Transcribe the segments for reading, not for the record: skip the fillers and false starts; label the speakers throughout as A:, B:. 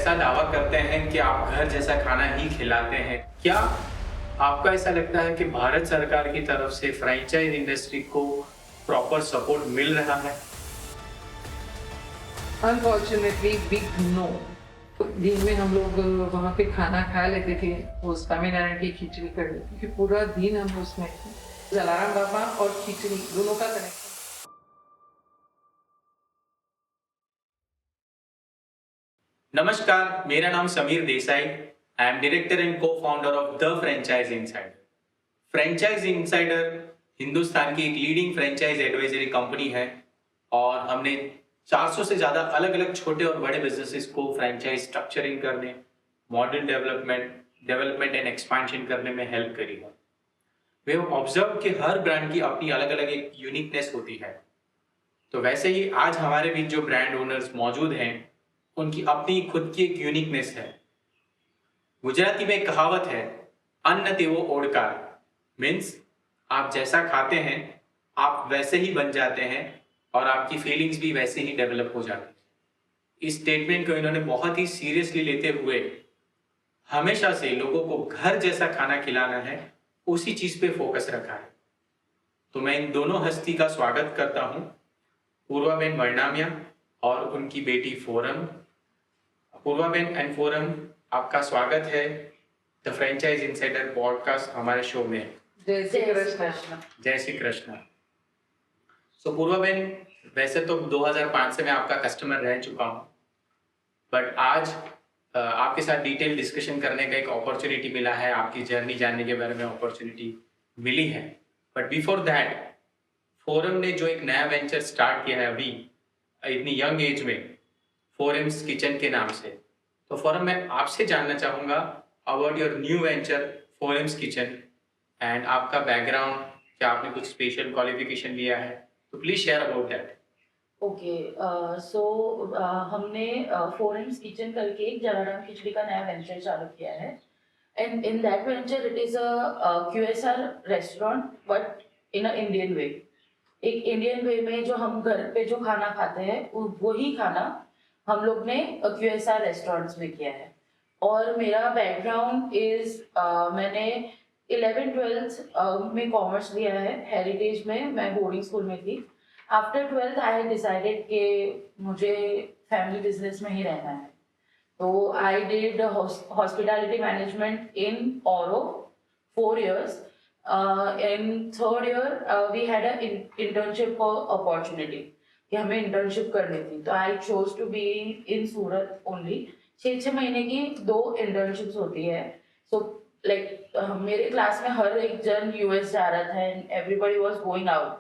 A: ऐसा दावा करते हैं कि आप घर जैसा खाना ही खिलाते हैं। क्या आपका ऐसा लगता है कि भारत सरकार की तरफ से फ्रेंचाइज इंडस्ट्री को प्रॉपर सपोर्ट मिल रहा है?
B: Unfortunately big no. दिन में हम लोग वहाँ पे खाना खा लेते थे, वो स्वामीनारायण की खिचड़ी कर लेते, क्योंकि पूरा दिन हम उसमें जलाराम बाबा और खिचड़ी दोनों का कनेक्शन।
A: नमस्कार, मेरा नाम Sameer Desai. I am director and co-founder of the franchise insider. Franchise insider Hindustan की एक लीडिंग फ्रेंचाइज एडवाइजरी कंपनी है और हमने 400 से ज़्यादा अलग अलग छोटे और बड़े बिजनेसेस को फ्रेंचाइज स्ट्रक्चरिंग करने, मॉडल डेवलपमेंट एंड एक्सपेंशन करने में हेल्प करी है। वी हैव ऑब्जर्व कि हर ब्रांड की अपनी अलग अलग एक यूनिकनेस होती है। तो वैसे ही आज हमारे बीच जो ब्रांड ओनर्स मौजूद हैं, उनकी अपनी खुद की एक यूनिकनेस है। गुजराती में एक कहावत है, अन्न तेवो ओडकार। मीन्स आप जैसा खाते हैं आप वैसे ही बन जाते हैं और आपकी फीलिंग्स भी वैसे ही डेवलप हो जाती है। इस स्टेटमेंट को इन्होंने बहुत ही सीरियसली लेते हुए हमेशा से लोगों को घर जैसा खाना खिलाना है, उसी चीज पे फोकस रखा है। तो मैं इन दोनों हस्ती का स्वागत करता हूं, पूर्वाबेन मरनामिया और उनकी बेटी फोरम। पूर्वाबेन एंड फोरम, आपका स्वागत है द फ्रेंचाइज इनसाइडर पॉडकास्ट हमारे शो में।
B: जय श्री कृष्ण।
A: जय श्री कृष्ण। सो पूर्वाबेन, वैसे तो 2005 से मैं आपका कस्टमर रह चुका हूँ, बट आज आपके साथ डिटेल डिस्कशन करने का एक अपॉर्चुनिटी मिला है, आपकी जर्नी जानने के बारे में अपॉर्चुनिटी मिली है। बट बिफोर दैट, फोरम ने जो एक नया वेंचर स्टार्ट किया है अभी इतनी यंग एज में, फोरम्स किचन के नाम से, तो फोरम मैं आपसे जानना चाहूँगा about your new venture Forum's kitchen and आपका बैकग्राउंड, क्या आपने कुछ स्पेशल क्वालिफिकेशन लिया है, तो please share about that.
C: Okay, so हमने फोरेम्स किचन करके एक जलाराम खिचड़ी का नया वेंचर चालू किया है। And in that venture it is a QSR restaurant but in a Indian way. एक इंडियन वे में जो हम घर पे जो खाना खाते हैं वही खाना हम लोग ने QSR रेस्टोरेंट्स में किया है। और मेरा बैकग्राउंड इज मैंने 11th-12th में कॉमर्स लिया है हेरिटेज में, मैं बोर्डिंग स्कूल में थी। आफ्टर 12th आई डिसाइडेड कि मुझे फैमिली बिजनेस में ही रहना है, तो आई डिड हॉस्पिटैलिटी मैनेजमेंट इन औरो 4 years. In 3rd year we had a internship opportunity कि हमें इंटर्नशिप करनी थी, तो I chose to be in Surat only. 6 महीने की 2 इंटर्नशिप्स होती है। सो लाइक मेरे क्लास में हर एक जन US जा रहा था and everybody was going out,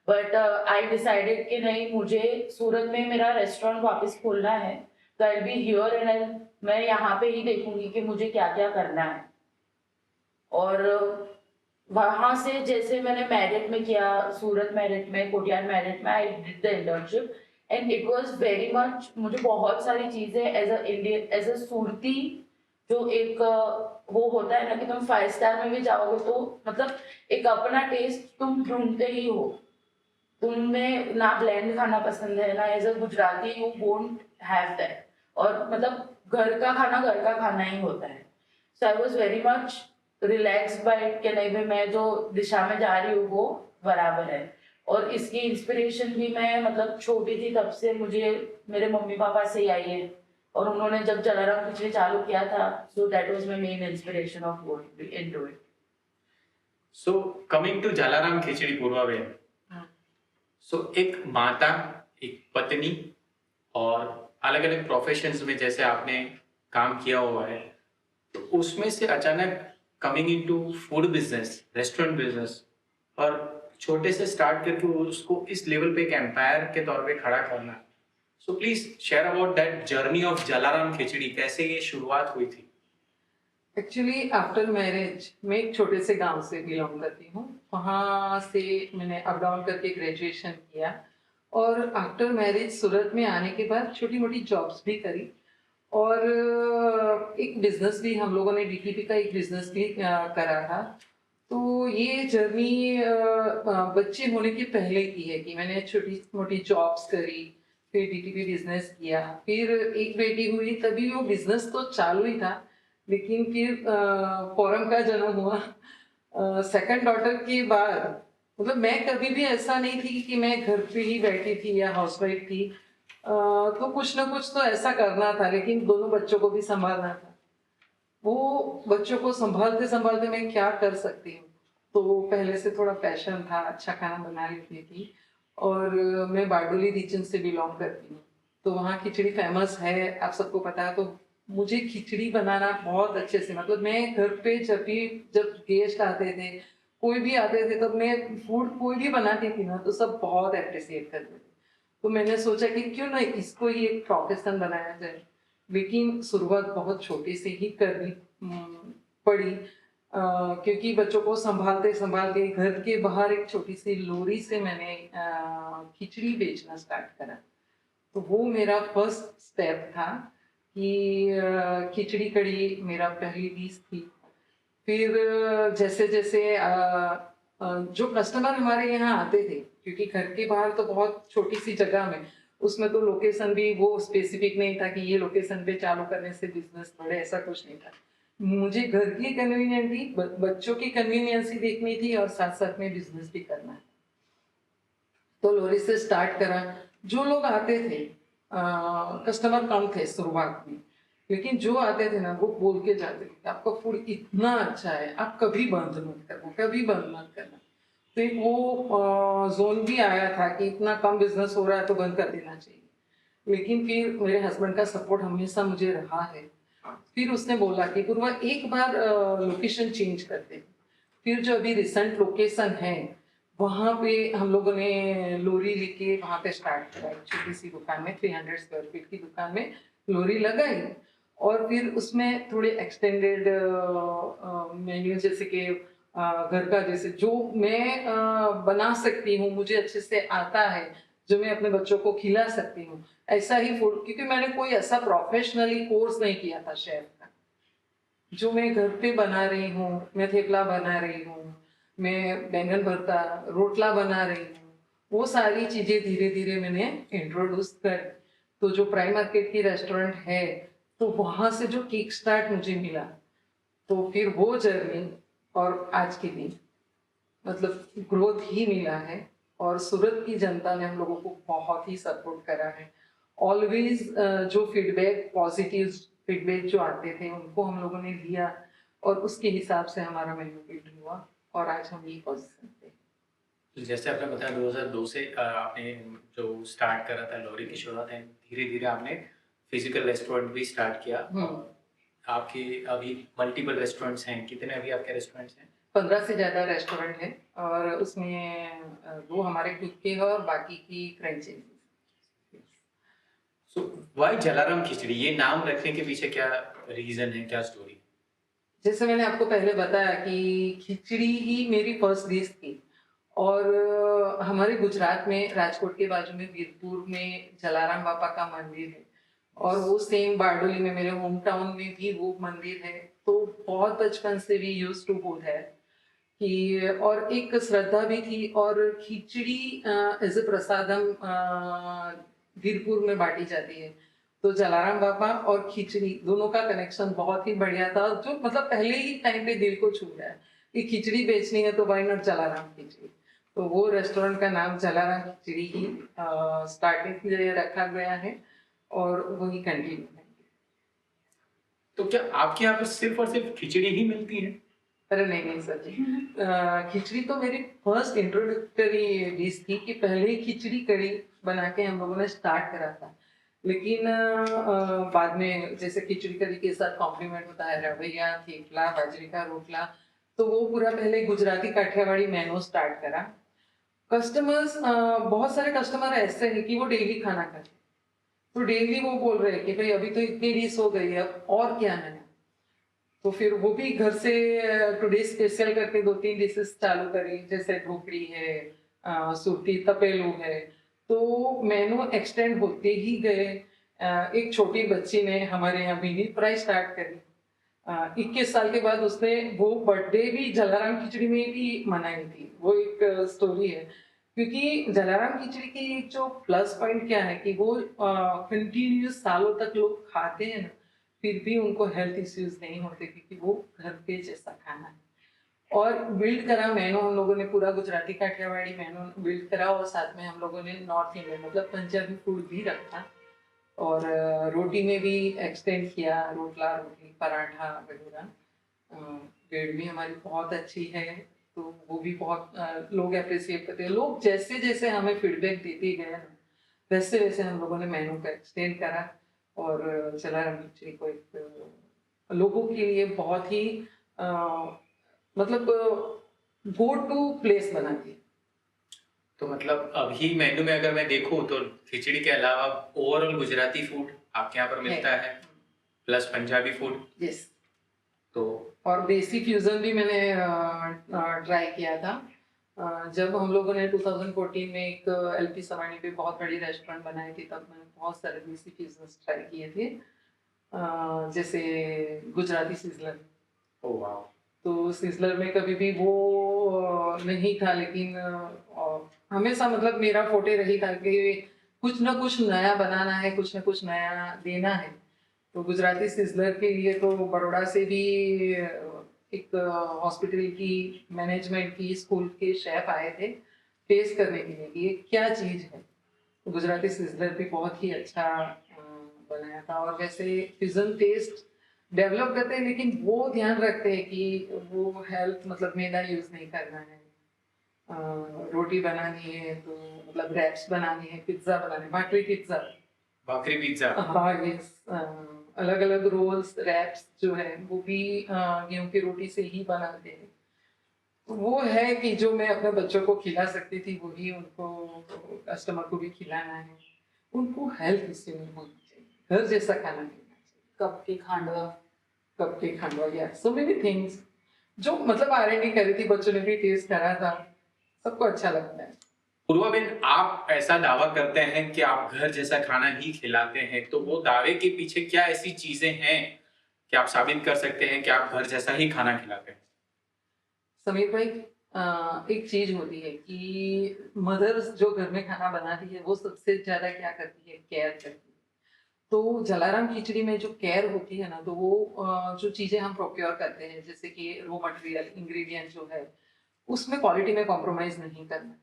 C: but I decided कि नहीं, मुझे सूरत में मेरा रेस्टोरेंट वापस खोलना है, तो आई बी हियर एंड मैं यहाँ पे ही देखूंगी कि मुझे क्या क्या करना है। और वहाँ से जैसे मैंने मैरिट में किया, सूरत मैरिट में, कोटियार मैरिट में I did the internship and it was very much, मुझे बहुत सारी चीज़ें as a Indian, as a Surti, जो एक वो होता है ना कि तुम 5 स्टार में भी जाओगे तो मतलब एक अपना टेस्ट तुम ढूंढते ही हो। तुम्हें ना ब्लेंड खाना पसंद है ना as a Gujarati you won't have that, और मतलब घर का खाना ही होता है। So I was very much relax by कि नहीं भाई, मैं जो दिशा में जा रही हूँ वो बराबर है। और इसकी इंस्पिरेशन भी मैं मतलब छोटी थी तब से मुझे मेरे मम्मी पापा से ही आई है, और उन्होंने जब जलाराम खिचड़ी चालू किया था, so that was my main inspiration of going into it.
A: So coming to Jalaram Khichdi, Purvaben, so एक माता, एक पत्नी और अलग अलग प्रोफेशंस में जैसे आपने काम किया हुआ है, तो उसमें से अचानक coming into food business, restaurant business, और छोटे से स्टार्ट करके उसको इस लेवल पे एक एम्पायर के तौर पे खड़ा करना, so please share about that journey of Jalaram Khichdi, कैसे ये शुरुआत हुई थी?
B: एक्चुअली आफ्टर मैरिज मैं एक छोटे से गांव से बिलोंग करती हूँ, वहाँ से मैंने अप डाउन करके ग्रेजुएशन किया, और आफ्टर मैरिज सूरत में आने के बाद छोटी मोटी जॉब्स भी करी, और एक बिजनेस भी हम लोगों ने DTP का एक बिजनेस भी करा था। तो ये जर्नी बच्चे होने के पहले की है कि मैंने छोटी मोटी जॉब्स करी, फिर डीटीपी बिजनेस किया, फिर एक बेटी हुई, तभी वो बिजनेस तो चालू ही था, लेकिन फिर फोरम का जन्म हुआ। सेकंड डॉटर के बाद मतलब मैं कभी भी ऐसा नहीं थी कि मैं घर पे ही बैठी थी या हाउसवाइफ थी। तो कुछ ना कुछ तो ऐसा करना था, लेकिन दोनों बच्चों को भी संभालना था। वो बच्चों को संभालते संभालते मैं क्या कर सकती हूँ। तो पहले से थोड़ा पैशन था, अच्छा खाना बना लेती थी। और मैं बारडोली रीजन से बिलोंग करती हूँ, तो वहाँ खिचड़ी फेमस है, आप सबको पता है। तो मुझे खिचड़ी बनाना बहुत अच्छे से, मतलब मैं घर पे जब गेस्ट आते थे, कोई भी आते थे, तब मैं फूड कोई भी बनाती थी ना, तो सब बहुत अप्रिसिएट करते थे। तो मैंने सोचा कि क्यों ना इसको ही एक प्रोफेशन बनाया जाए। लेकिन शुरुआत बहुत छोटी से ही करनी पड़ी, क्योंकि बच्चों को संभालते संभालते घर के बाहर एक छोटी सी लोरी से मैंने खिचड़ी बेचना स्टार्ट करा। तो वो मेरा फर्स्ट स्टेप था कि खिचड़ी कड़ी मेरा पहली डिश थी। फिर जैसे जैसे जो कस्टमर हमारे यहाँ आते थे, क्योंकि घर के बाहर तो बहुत छोटी सी जगह में, उसमें तो लोकेशन भी वो स्पेसिफिक नहीं था कि ये लोकेशन पे चालू करने से बिजनेस बढ़े, ऐसा कुछ नहीं था। मुझे घर की कन्वीनियंस बच्चों की कन्वीनियंस ही देखनी थी, और साथ साथ में बिजनेस भी करना है। तो लोरी से स्टार्ट करा। जो लोग आते थे, कस्टमर कम थे शुरुआत में, लेकिन जो आते थे ना, वो बोल के जाते थे आपका फूड इतना अच्छा है, आप कभी बंद मत करना, कभी बंद मत करना। तो एक वो जोन भी आया था कि इतना कम बिजनेस हो रहा है तो बंद कर देना चाहिए। लेकिन फिर मेरे हस्बैंड का सपोर्ट हमेशा मुझे रहा है। फिर उसने बोला कि पूर्वा एक बार लोकेशन चेंज करते हैं। फिर जो अभी रिसेंट लोकेशन है, वहाँ पे हम लोगों ने लोरी लेके वहाँ पे स्टार्ट करा, एक छोटी सी दुकान में, 300 स्क्वायर फीट की दुकान में लोरी लगाई। और फिर उसमें थोड़े एक्सटेंडेड मेन्यू, जैसे कि घर का, जैसे जो मैं बना सकती हूँ, मुझे अच्छे से आता है, जो मैं अपने बच्चों को खिला सकती हूँ, ऐसा ही फूड। क्योंकि मैंने कोई ऐसा प्रोफेशनली कोर्स नहीं किया था शेफ का। जो मैं घर पे बना रही हूँ, मैं थेपला बना रही हूँ, मैं बैंगन भरता, रोटला बना रही हूँ, वो सारी चीजें धीरे धीरे मैंने इंट्रोड्यूस कर। तो जो प्राइम मार्केट की रेस्टोरेंट है, तो वहां से जो किक स्टार्ट मुझे मिला, तो फिर वो जर्नी और आज के दिन मतलब ग्रोथ ही मिला है। और सूरत की जनता ने हम लोगों को बहुत ही सपोर्ट करा है। ऑलवेज जो फीडबैक, पॉजिटिव फीडबैक जो आते थे, उनको हम लोगों ने लिया, और उसके हिसाब से हमारा मेन्यू बिल्ड हुआ, और आज हम ये पोजीशन पे।
A: तो जैसे आपने बताया 2002 से आपने जो स्टार्ट करा था लोरी की शुरुआत है, धीरे धीरे आपने फिजिकल रेस्टोरेंट भी स्टार्ट किया। आपके अभी मल्टीपल रेस्टोरेंट्स हैं, कितने अभी आपके रेस्टोरेंट्स हैं?
B: 15 से ज्यादा रेस्टोरेंट है, और उसमें 2 हमारे खुद के हैं और बाकी की फ्रेंचाइजी।
A: सो व्हाई जलाराम खिचड़ी, ये नाम रखने के पीछे क्या रीजन है, क्या स्टोरी?
B: जैसे मैंने आपको पहले बताया कि खिचड़ी ही मेरी फर्स्ट डिश थी। और हमारे गुजरात में राजकोट के बाजू में वीरपुर में जलाराम बापा का मंदिर है, और वो सेम बारडोली में मेरे होम टाउन में भी वो मंदिर है। तो बहुत बचपन से भी यूज टू गो है कि, और एक श्रद्धा भी थी। और खिचड़ी एज ए प्रसादम वीरपुर में बांटी जाती है। तो जलाराम बापा और खिचड़ी दोनों का कनेक्शन बहुत ही बढ़िया था, जो मतलब पहले ही टाइम पे दिल को छू गया कि खिचड़ी बेचनी है तो वाई नॉट जलाराम खिचड़ी। तो वो रेस्टोरेंट का नाम जलाराम खिचड़ी ही स्टार्टिंग से रखा गया है, और वही कंटिन्यू है।
A: तो क्या आपके यहाँ पर सिर्फ और सिर्फ खिचड़ी ही मिलती है?
B: अरे नहीं नहीं सर जी, खिचड़ी तो मेरी फर्स्ट इंट्रोडक्टरी डिश थी कि पहले ही खिचड़ी कड़ी बना के हम लोगों ने स्टार्ट करा था। लेकिन बाद में जैसे खिचड़ी कड़ी के साथ कॉम्प्लीमेंट होता है रवैया, थेपला, बाजरे का रोटला, तो वो पूरा पहले गुजराती काठियावाड़ी मेनू स्टार्ट करा। कस्टमर्स, बहुत सारे कस्टमर ऐसे हैं कि वो डेली खाना खाते हैं, तो डेली वो बोल रहे हैं कि भाई अभी तो इतनी डिश हो गई है, अब और क्या है। तो फिर वो भी घर से टुडे स्पेशल करके 2-3 डिशेस चालू करी, जैसे ढोकड़ी है, सुरती तपेलू है। तो मेनू एक्सटेंड होते ही गए। एक छोटी बच्ची ने हमारे यहाँ मिनी फ्राई स्टार्ट करी। 21 साल के बाद उसने वो बर्थडे भी जलाराम खिचड़ी में भी मनाई थी। वो एक स्टोरी है क्योंकि जलाराम खिचड़ी की एक जो प्लस पॉइंट क्या है कि वो कंटिन्यूस सालों तक लोग खाते हैं ना, फिर भी उनको हेल्थ इश्यूज नहीं होते क्योंकि वो घर पे जैसा खाना है। और बिल्ड करा मेनू हम लोगों ने पूरा गुजराती काठियावाड़ी मेनू बिल्ड करा, और साथ में हम लोगों ने नॉर्थ इंडियन मतलब पंजाबी फूड भी रखा। और रोटी में भी एक्सटेंड किया, रोटला रोटी पराठा वगैरह। ग्रेड भी हमारी बहुत अच्छी है, तो वो भी बहुत लोग अप्रिशिएट करते हैं। लोग जैसे जैसे हमें फीडबैक देते गए ना, वैसे वैसे हम लोगों ने मेनू को एक्सटेंड करा, और जलाराम खिचड़ी को एक लोगों के लिए बहुत ही अ, मतलब गो टू प्लेस बना दिया।
A: तो मतलब अभी मेन्यू में अगर मैं देखूं तो खिचड़ी के अलावा ओवरऑल गुजराती फूड आपके यहाँ पर मिलता है, प्लस पंजाबी फूड।
B: यस।
A: तो
B: और देसी फ्यूजन भी मैंने ट्राई किया था। जब हम लोगों ने 2014 में एक एलपी सवानी पे बहुत बड़ी रेस्टोरेंट बनाई थी, तब मैंने बहुत सारे देसी फ्यूजन ट्राई किए थे। जैसे गुजराती सिजलर।
A: ओ वाह।
B: तो सिजलर में कभी भी वो नहीं था, लेकिन हमेशा मतलब मेरा फोटे रही था कि कुछ ना कुछ नया बनाना है, कुछ ना कुछ नया देना है। तो गुजराती सिजलर के लिए तो बड़ौदा से भी एक हॉस्पिटल की मैनेजमेंट की स्कूल के शेफ आए थे टेस्ट करने के लिए कि ये क्या चीज़ है। तो गुजराती सिजलर भी बहुत ही अच्छा बनाया था। और वैसे फ्यूजन टेस्ट डेवलप करते हैं, लेकिन वो ध्यान रखते हैं कि वो हेल्थ मतलब मैदा यूज़ नहीं करना है। रोटी बनानी है तो मतलब रैप्स बनानी है, पिज्ज़ा बनाना है, भाकरी पिज्ज़ा।
A: भाकरी पिज्जा।
B: हाँ यस। अलग अलग रोल्स रैप्स जो है वो भी गेहूं की रोटी से ही बनाते हैं। तो वो है कि जो मैं अपने बच्चों को खिला सकती थी वही उनको कस्टमर को भी खिलाना है। उनको हेल्थ इससे नहीं होना चाहिए, घर जैसा खाना मिलना चाहिए।
C: कप के खांडवा।
B: कप के खांडवा, या सो मेनी थिंग्स जो मतलब R&D करी थी, बच्चों ने भी टेस्ट करा था, सबको अच्छा लगता है।
A: पूर्वा बेन, आप ऐसा दावा करते हैं कि आप घर जैसा खाना ही खिलाते हैं, तो वो दावे के पीछे क्या ऐसी चीजें हैं कि आप साबित कर सकते हैं कि आप घर जैसा ही खाना खिलाते हैं?
B: समीर भाई, एक चीज होती है कि मदर्स जो घर में खाना बनाती है वो सबसे ज्यादा क्या करती है, केयर करती है। तो जलाराम खिचड़ी में जो केयर होती है ना, तो वो जो चीजें हम प्रोक्योर करते हैं जैसे कि रो मटेरियल इंग्रेडिएंट जो है, उसमें क्वालिटी में कॉम्प्रोमाइज नहीं करना है।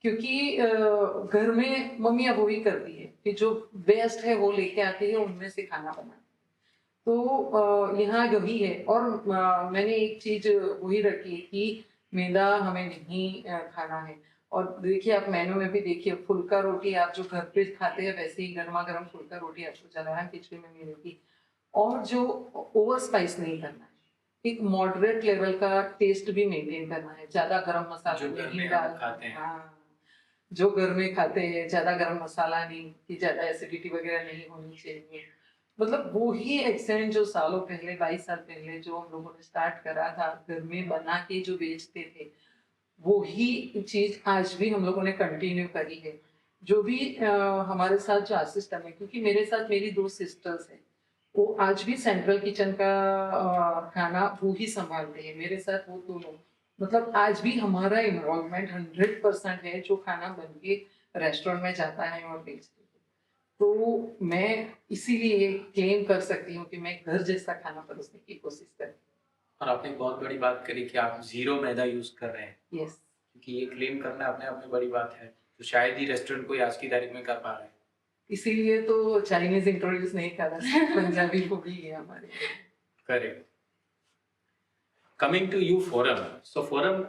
B: क्योंकि घर में मम्मियाँ वही करती है कि जो बेस्ट है वो लेके आती है, उनमें से खाना बनाती है। तो यहाँ यही है। और मैंने एक चीज वही रखी है कि मैदा हमें नहीं खाना है। और देखिए आप मेनू में भी देखिए, फुल्का रोटी आप जो घर पे खाते हैं वैसे ही गर्मा गर्म फुल्का रोटी आपको जलाराम खिचड़ी में मिलेगी। और जो ओवर स्पाइस नहीं करना है, एक मॉडरेट लेवल का टेस्ट भी मेंटेन करना है। ज्यादा गरम मसाला
A: जो घर
B: नहीं
A: में हम
B: डालना।
A: खाते हैं।
B: हाँ, जो घर में खाते हैं ज्यादा गरम मसाला नहीं, कि ज्यादा एसिडिटी वगैरह नहीं होनी चाहिए। मतलब वो ही एक्सेंट जो सालों पहले 22 साल पहले जो हम लोगों ने स्टार्ट करा था घर में बना के जो बेचते थे, वो ही चीज आज भी हम लोगों ने कंटिन्यू करी है। जो भी हमारे साथ जो असिस्टेंट है, क्योंकि मेरे साथ मेरी 2 सिस्टर्स हैं, वो आज भी सेंट्रल किचन का खाना वो ही संभालते हैं मेरे साथ, वो दोनों। मतलब आज भी हमारा इन्वॉल्वमेंट 100% है, जो खाना बन के रेस्टोरेंट में जाता है और बेचते हैं। तो मैं इसीलिए क्लेम कर सकती हूँ कि मैं घर जैसा खाना परोसने की कोशिश करती
A: और आपने एक बहुत बड़ी बात करी कि आप जीरो मैदा यूज कर रहे हैं,
B: हूँ। यस।
A: क्योंकि ये क्लेम करना अपने आप में बड़ी बात है, तो शायद ही रेस्टोरेंट कोई आज की तारीख में कर पा रहा है।
B: इसीलिए तो चाइनीज इंट्रोड्यूस नहीं करा, सिर्फ पंजाबी को भी है हमारे।
A: Correct. Coming to you forum, so forum,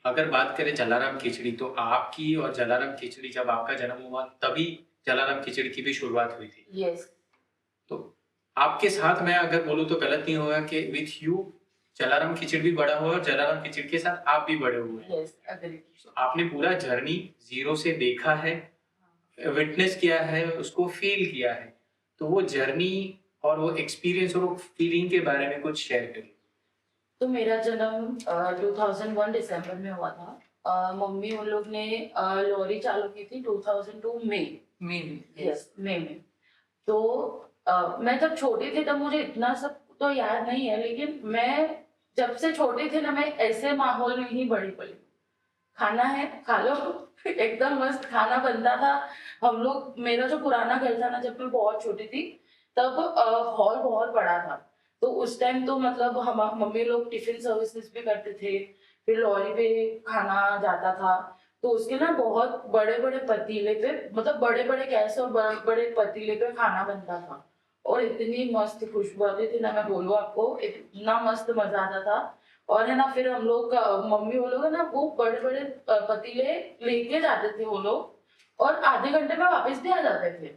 A: अगर बात करें जलाराम खिचड़ी, तो आपकी और जलाराम खिचड़ी जब आपका जन्म हुआ तभी जलाराम खिचड़ी की भी शुरुआत हुई थी।
C: यस।
A: तो आपके साथ मैं अगर बोलूँ तो गलत नहीं होगा कि विथ यू जलाराम खिचड़ी भी बड़ा हुआ और जलाराम खिचड़ी के साथ आप भी बड़े हुए हैं।
C: Yes, agree.
A: So, आपने पूरा जर्नी जीरो से देखा है, विटनेस किया है, उसको फील किया है। तो वो जर्नी और वो एक्सपीरियंस और वो फीलिंग के बारे में कुछ शेयर करिए।
C: तो मेरा जन्म 2001 दिसंबर में हुआ था। मम्मी उन लोग ने लॉरी चालू की थी 2002 में।
B: मेन
C: यस, मई में। तो मैं जब छोटी थी तब मुझे इतना सब तो याद नहीं है, लेकिन मैं जब से छोटी थी ना, मैं ऐसे माहौल में ही बड़ी पली। खाना है खा लो। एकदम मस्त खाना बनता था। हम लोग, मेरा जो पुराना घर था ना, जब मैं बहुत छोटी थी तब हॉल बहुत बड़ा था। तो उस टाइम तो मतलब हम मम्मी लोग टिफिन सर्विसेज भी करते थे, फिर लॉरी पे खाना जाता था। तो उसके ना बहुत बड़े बड़े पतीले पे, मतलब बड़े बड़े गैस और बड़े बड़े पतीले पे खाना बनता था। और इतनी मस्त खुशबू आती थी ना, मैं बोलूँ आपको, इतना मस्त मजा आता था। और है ना, फिर हम लोग मम्मी वो लोग है ना, वो बड़े बड़े पतीले लेके जाते थे वो लोग, और आधे घंटे में वापस भी आ जाते थे,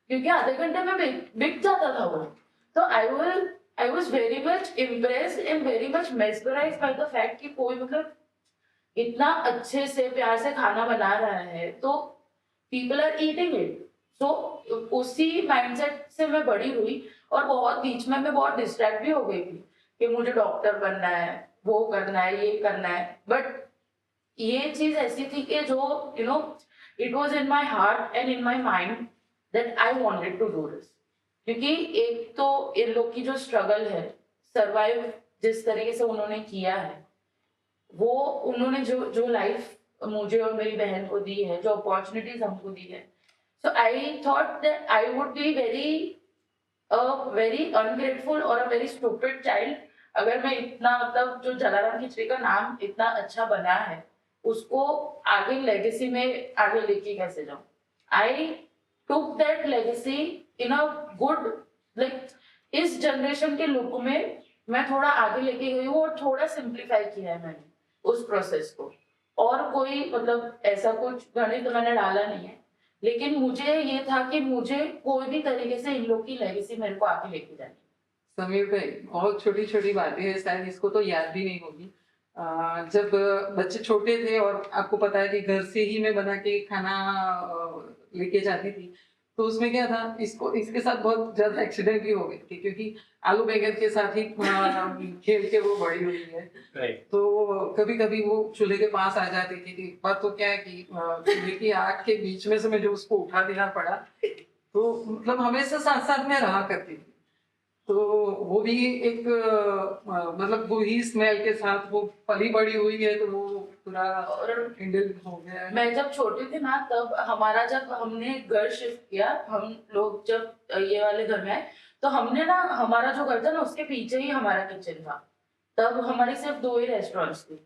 C: क्योंकि आधे घंटे में बिक जाता था वो। तो I was very much impressed and very much mesmerised by the fact कि कोई मतलब इतना अच्छे से प्यार से खाना बना रहा है, तो पीपल आर ईटिंग इट। सो उसी माइंडसेट से मैं बड़ी हुई। और बहुत बीच में मैं बहुत डिस्ट्रैक्ट भी हो गई थी कि मुझे डॉक्टर बनना है, वो करना है, ये करना है। बट ये चीज ऐसी थी कि जो it was in my heart and in my mind that I wanted to do this. क्योंकि एक तो इन लोग की जो स्ट्रगल है, सर्वाइव जिस तरीके से उन्होंने किया है, वो उन्होंने जो जो लाइफ मुझे और मेरी बहन को दी है, जो अपॉर्चुनिटीज हमको दी है, so I thought that I would be very very ungrateful और अ वेरी स्टूपिड चाइल्ड अगर मैं इतना, मतलब जो जलाराम खिचड़ी का नाम इतना अच्छा बना है, उसको आगे लेगेसी में आगे लेके कैसे जाऊं। I took that legacy in a good, like इस जनरेशन के लुक में मैं थोड़ा आगे लेके गई हूँ, और थोड़ा सिंप्लीफाई किया है मैंने उस प्रोसेस को। और कोई मतलब ऐसा कुछ गणित तो मैंने डाला नहीं है, लेकिन मुझे ये था कि मुझे कोई भी तरीके से इन लोग की लेगेसी मेरे को आगे लेके जानी।
B: समीर भाई, बहुत छोटी छोटी बातें हैं, शायद इसको तो याद भी नहीं होगी। जब बच्चे छोटे थे और आपको पता है कि घर से ही मैं बना के खाना लेके जाती थी, तो उसमें क्या था, इसको इसके साथ बहुत ज्यादा एक्सीडेंट भी हो गए थे, क्योंकि आलू बैंगन के साथ ही खेल के वो बड़ी हुई है।
A: राइट।
B: तो कभी कभी वो चूल्हे के पास आ जाती थी। एक बार तो क्या है कि चूल्हे की आग के बीच में से मुझे उसको उठा देना पड़ा। तो मतलब हमेशा साथ साथ में रहा करती थी। तो वो भी एक मतलब वही स्मेल के साथ वो पली बड़ी हुई है, तो वो पूरा
C: और
B: इंडल हो गया है।
C: मैं जब छोटी थी ना, तब हमारा, जब हमने घर शिफ्ट किया, हम लोग जब ये वाले घर में आए, तो हमने ना, हमारा जो घर था ना, उसके पीछे ही हमारा किचन था। तब हमारी सिर्फ 2 ही रेस्टोरेंट्स थी।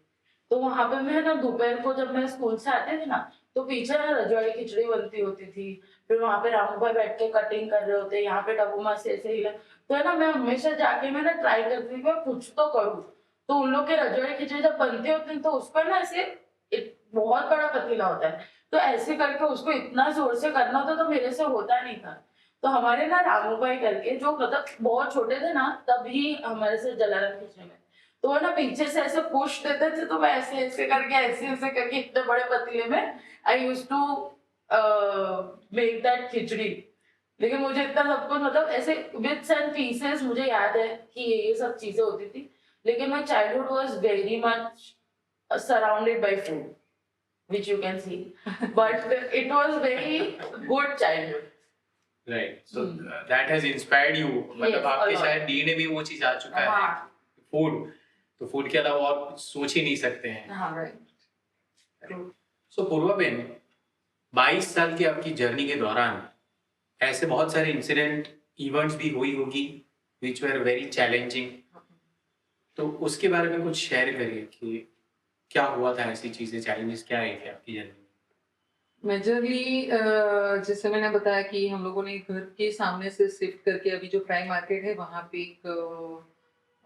C: तो वहां पे मैं ना दोपहर को जब मैं स्कूल से आती थी ना, तो पीछे ना रजवाड़ी खिचड़ी बनती होती थी। फिर वहां पे रामू भाई बैठ के कटिंग कर रहे होते, यहाँ पे टबू माँ से ऐसे हिला। तो है ना, मैं हमेशा जाके मैं ना ट्राई करती थी, मैं कुछ तो करूँ। तो उन लोग के रजवाड़ी खिचड़ी जब बनती होती है, तो उसको ना ऐसे बहुत बड़ा पतीला होता है, तो ऐसे करके उसको इतना जोर से करना होता, तो मेरे से होता नहीं था। तो हमारे ना रामू भाई करके, जो मतलब बहुत छोटे थे ना, तभी हमारे से जलाराम खिचड़ी में, तो है ना, पीछे से ऐसे पुश देते थे, तो मैं ऐसे ऐसे करके, ऐसे ऐसे करके इतने बड़े पतीले में आई यूज टू मेक दैट खिचड़ी। लेकिन मुझे इतना सब कुछ, मतलब ऐसे बिट्स एंड पीसेस मुझे याद है कि ये सब चीजें होती थी। लेकिन my childhood was very much surrounded by food, which you can see. But it was very good childhood.
A: Right. So that has inspired you, मतलब
C: Yes,
A: आपके
C: a lot.
A: शायद डीएनए में वो चीज आ चुका है।
C: हाँ,
A: फूड, तो फूड के अलावा और कुछ सोच ही नहीं सकते हैं।
B: हाँ, राइट।
A: सो पूर्वा बेन, 22 साल की आपकी जर्नी के दौरान ऐसे बहुत सारे इंसिडेंट, इवेंट्स भी हुई होगी विच वर वेरी चैलेंजिंग, तो उसके बारे में कुछ शेयर करिए कि क्या हुआ था, ऐसी चीजें, चैलेंजेस क्या आए थे आपकी जर्नी में।
B: मेजरली जैसे मैंने बताया कि हम लोगों ने घर के सामने से शिफ्ट करके अभी जो प्राइम मार्केट है वहाँ पे एक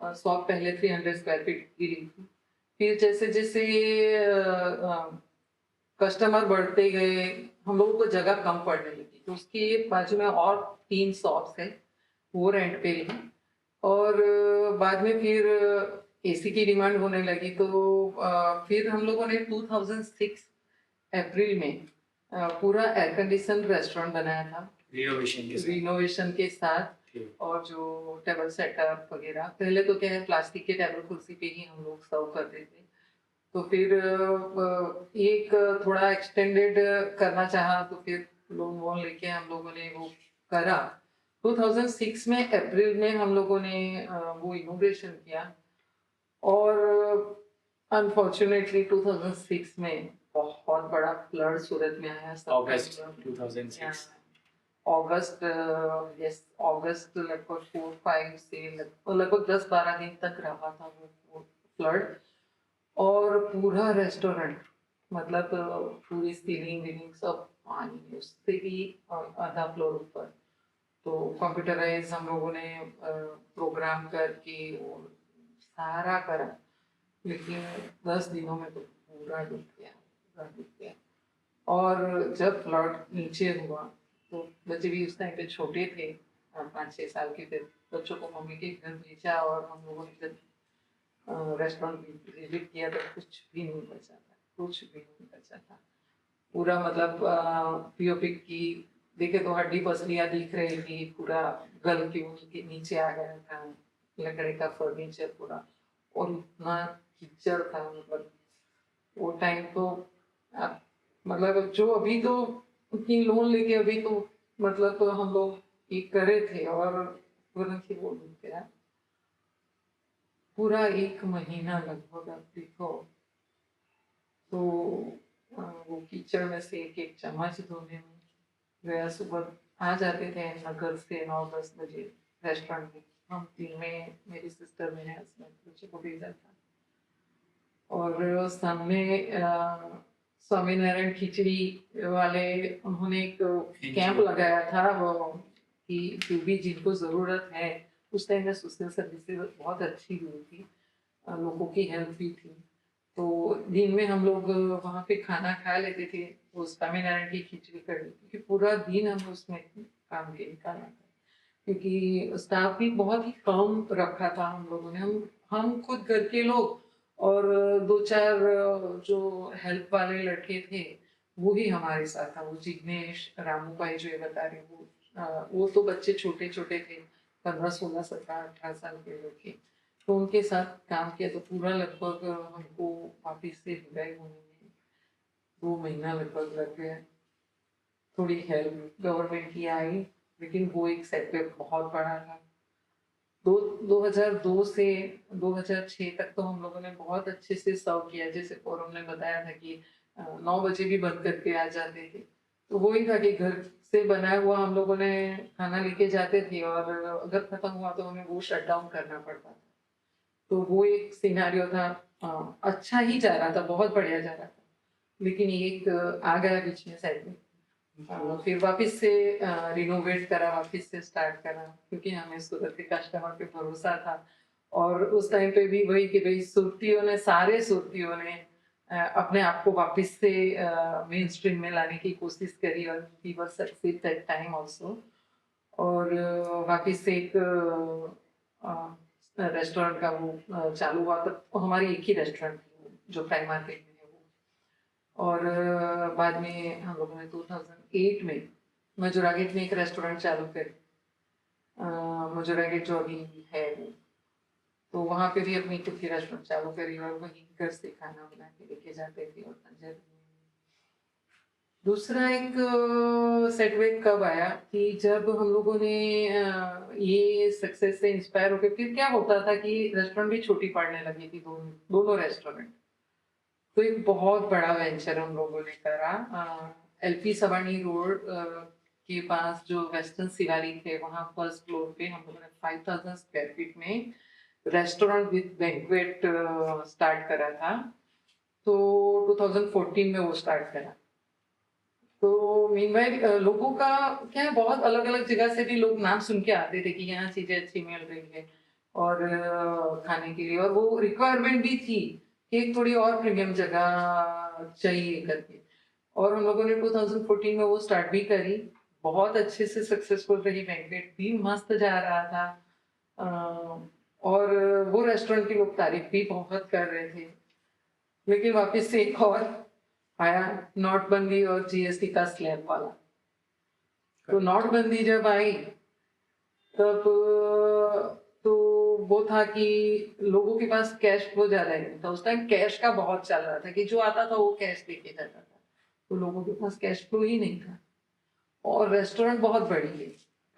B: शॉप पहले 300 स्क्वायर फीट की ली थी। फिर जैसे जैसे कस्टमर बढ़ते गए, हम लोगों को जगह कम पड़ने लगी, तो उसके बाजू में और 3 शॉप्स हैं, वो रेंट पे ली। और बाद में फिर एसी की डिमांड होने लगी, तो फिर हम लोगों ने 2006 अप्रैल में पूरा एयर कंडीशन रेस्टोरेंट बनाया था,
A: रिनोवेशन के साथ।
B: रिनोवेशन के साथ।
A: ठीक।
B: और जो टेबल सेटअप वगैरह, पहले तो क्या है, प्लास्टिक के टेबल कुर्सी पे ही हम लोग सर्व करते थे। तो फिर एक थोड़ा एक्सटेंडेड करना चाहा, तो फिर लोन वोन लेके हम लोगों ने वो करा। 2006 में अप्रैल में हम लोगों ने वो इनोग्रेशन किया। और अनफॉर्चुनेटली 2006 में बहुत बड़ा फ्लड सूरत में आया
A: अगस्त 2006।
B: अगस्त, यस, अगस्त लगभग 4-5 से लगभग 10-12 दिन तक रहा था वो फ्लड। और पूरा रेस्टोरेंट, मतलब पूरी सीलिंग वीलिंग सब पानी में, उससे भी आधा फ्लोर ऊपर। तो कंप्यूटराइज हम लोगों ने प्रोग्राम करके और सारा करा, लेकिन 10 दिनों में तो पूरा डूब गया, पूरा डूब गया। और जब फ्लड नीचे हुआ तो बच्चे भी उस टाइम पे छोटे थे, 5-6 साल के थे। बच्चों को मम्मी के घर भेजा और हम लोगों ने जब रेस्टोरेंट विजिट किया तो कुछ भी नहीं बचा था, कुछ भी नहीं बचा था। पूरा मतलब पीओपी की देखे तो हड्डी पसलियाँ दिख रही थी, पूरा गल के उनके नीचे आ गया था, लकड़ी का फर्नीचर पूरा। और इतना कीचड़ था, मतलब वो टाइम तो आप, मतलब जो अभी तो उतनी लोन लेके अभी तो मतलब तो हम लोग ये करे थे, और तुरंत ही वो डूब गया। पूरा 1 महीना लगभग आप देखो तो वो कीचड़ में से एक चम्मच धोने में गया। सुबह आ जाते थे नगर से 9-10 बजे रेस्टोरेंट में, हम तीन में, मेरी सिस्टर, मेरे हस्बैंड, बच्चे को भेजा था। और सामने स्वामीनारायण खिचड़ी वाले, उन्होंने एक कैंप लगाया था वो, कि जो भी जिनको ज़रूरत है, उस टाइम में सोशल सर्विसेज बहुत अच्छी हुई थी, लोगों की हेल्प भी थी। तो दिन में हम लोग वहाँ पे खाना खा लेते थे, वो स्वामीनारायण की खिचड़ी कड़ी, क्योंकि पूरा दिन हम उसमें काम के निकाला था, क्योंकि स्टाफ भी बहुत ही कम रखा था हम लोगों ने। हम खुद घर के लोग और 2-4 जो हेल्प वाले लड़के थे, वो ही हमारे साथ था। वो जिग्नेश, रामू भाई जो ये बता रहे, वो तो बच्चे छोटे छोटे थे, 15, 16, 17, 18 साल के लोग थे। तो उनके साथ काम किया तो पूरा लगभग हमको वापिस से विदाई होने में 2 महीना लगभग लग गया। थोड़ी हेल्प गवर्नमेंट की आई, लेकिन वो एक सेटबैक बहुत बड़ा था। 2002 से 2006 तक तो हम लोगों ने बहुत अच्छे से सर्व किया। जैसे फोरम ने बताया था कि 9 बजे भी बंद करके आ जाते थे, तो वही था कि घर से बनाया हुआ हम लोगों ने खाना लेके जाते थे, और अगर खत्म हुआ तो हमें वो शट डाउन करना पड़ता था। तो वो एक सिनेरियो था। अच्छा ही जा रहा था, बहुत बढ़िया जा रहा था, लेकिन एक आ गया बीच में साइड में। फिर वापस से रिनोवेट करा, वापस से स्टार्ट करा, क्योंकि हमें सूरत के कस्टमर पे भरोसा था। और उस टाइम पे भी वही कि भाई सुरतियों ने, सारे सुरतियों ने अपने आप को वापस से मेन स्ट्रीम में लाने की कोशिश करी, और we were success that time also. और वापस से एक रेस्टोरेंट का वो चालू हुआ, तब हमारी एक ही रेस्टोरेंट थी जो प्राइम मार्केट में है वो। और बाद में हम लोगों ने 2008 में मजूरा गेट में एक रेस्टोरेंट चालू करी, मजूरा गेट जो अभी है वो। तो वहाँ पे भी अपनी खुद की रेस्टोरेंट चालू करी, और वहीं घर से खाना बना के लेके जाते थे। और दूसरा एक सेटबैक कब आया कि जब हम लोगों ने ये सक्सेस से इंस्पायर होकर, फिर क्या होता था कि रेस्टोरेंट भी छोटी पड़ने लगी थी, दोनों रेस्टोरेंट। तो एक बहुत बड़ा वेंचर हम लोगों ने करा, एलपी सवानी रोड के पास जो वेस्टर्न सिवाली थे, वहाँ फर्स्ट फ्लोर पे हम लोगों ने 5000 स्क्वायर फीट में रेस्टोरेंट विद बैंक्वेट स्टार्ट करा था। तो 2014 में वो स्टार्ट करा। तो मीनवाइल लोगों का क्या है, बहुत अलग अलग जगह से भी लोग नाम सुन के आते थे कि यहाँ चीजें अच्छी मिल रही है, और खाने के लिए, और वो रिक्वायरमेंट भी थी कि एक थोड़ी और प्रीमियम जगह चाहिए करके। और हम लोगों ने 2014 में वो स्टार्ट भी करी, बहुत अच्छे से सक्सेसफुल रही, बैंक्वेट भी मस्त जा रहा था। और वो रेस्टोरेंट की लोग तारीफ भी बहुत कर रहे थे। लेकिन वापस से एक और आया, नोटबंदी और जीएसटी का स्लैब वाला। तो नोटबंदी जब आई तब तो वो था कि लोगों के पास कैश फ्लो ज्यादा नहीं था। उस टाइम कैश का बहुत चल रहा था कि जो आता था वो कैश लेके जाता था, तो लोगों के पास कैश फ्लो ही नहीं था। और रेस्टोरेंट बहुत बड़ी है,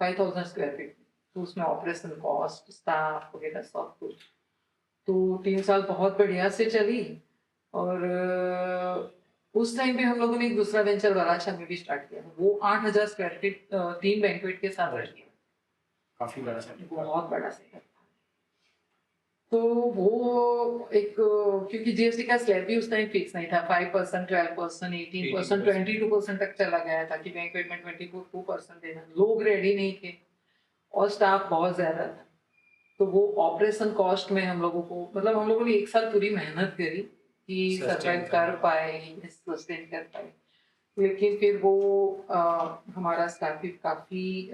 B: 5000 स्क्वायर फीट, तो उसमें ऑपरेशन कॉस्ट, स्टाफ वगैरह सब कुछ। तो 3 साल बहुत बढ़िया से चली। और उस टाइम पे हम लोगों ने एक दूसरा वेंचर वाराछा में भी स्टार्ट किया था। वो 8,000 स्क्वायर फीट 3 बैंक्वेट के साथ रखी है।
A: काफी बड़ा सेटअप।
B: बहुत बड़ा सेटअप। तो वो एक क्योंकि जीएसटी का स्लैब भी उस टाइम फिक्स नहीं था, 5%, 12%, 18%, 22% तक चला गया था कि बैंक्वेट में 22% देना। लोग रेडी नहीं थे और स्टाफ बहुत ज्यादा था। तो वो ऑपरेशन कॉस्ट में हम लोगों को, मतलब हम लोगों ने 1 साल पूरी मेहनत करी कि
A: Sustain
B: सर्वाइव
A: करना।
B: कर पाए, सस्टेन कर पाए। लेकिन फिर वो हमारा स्टाफ भी काफ़ी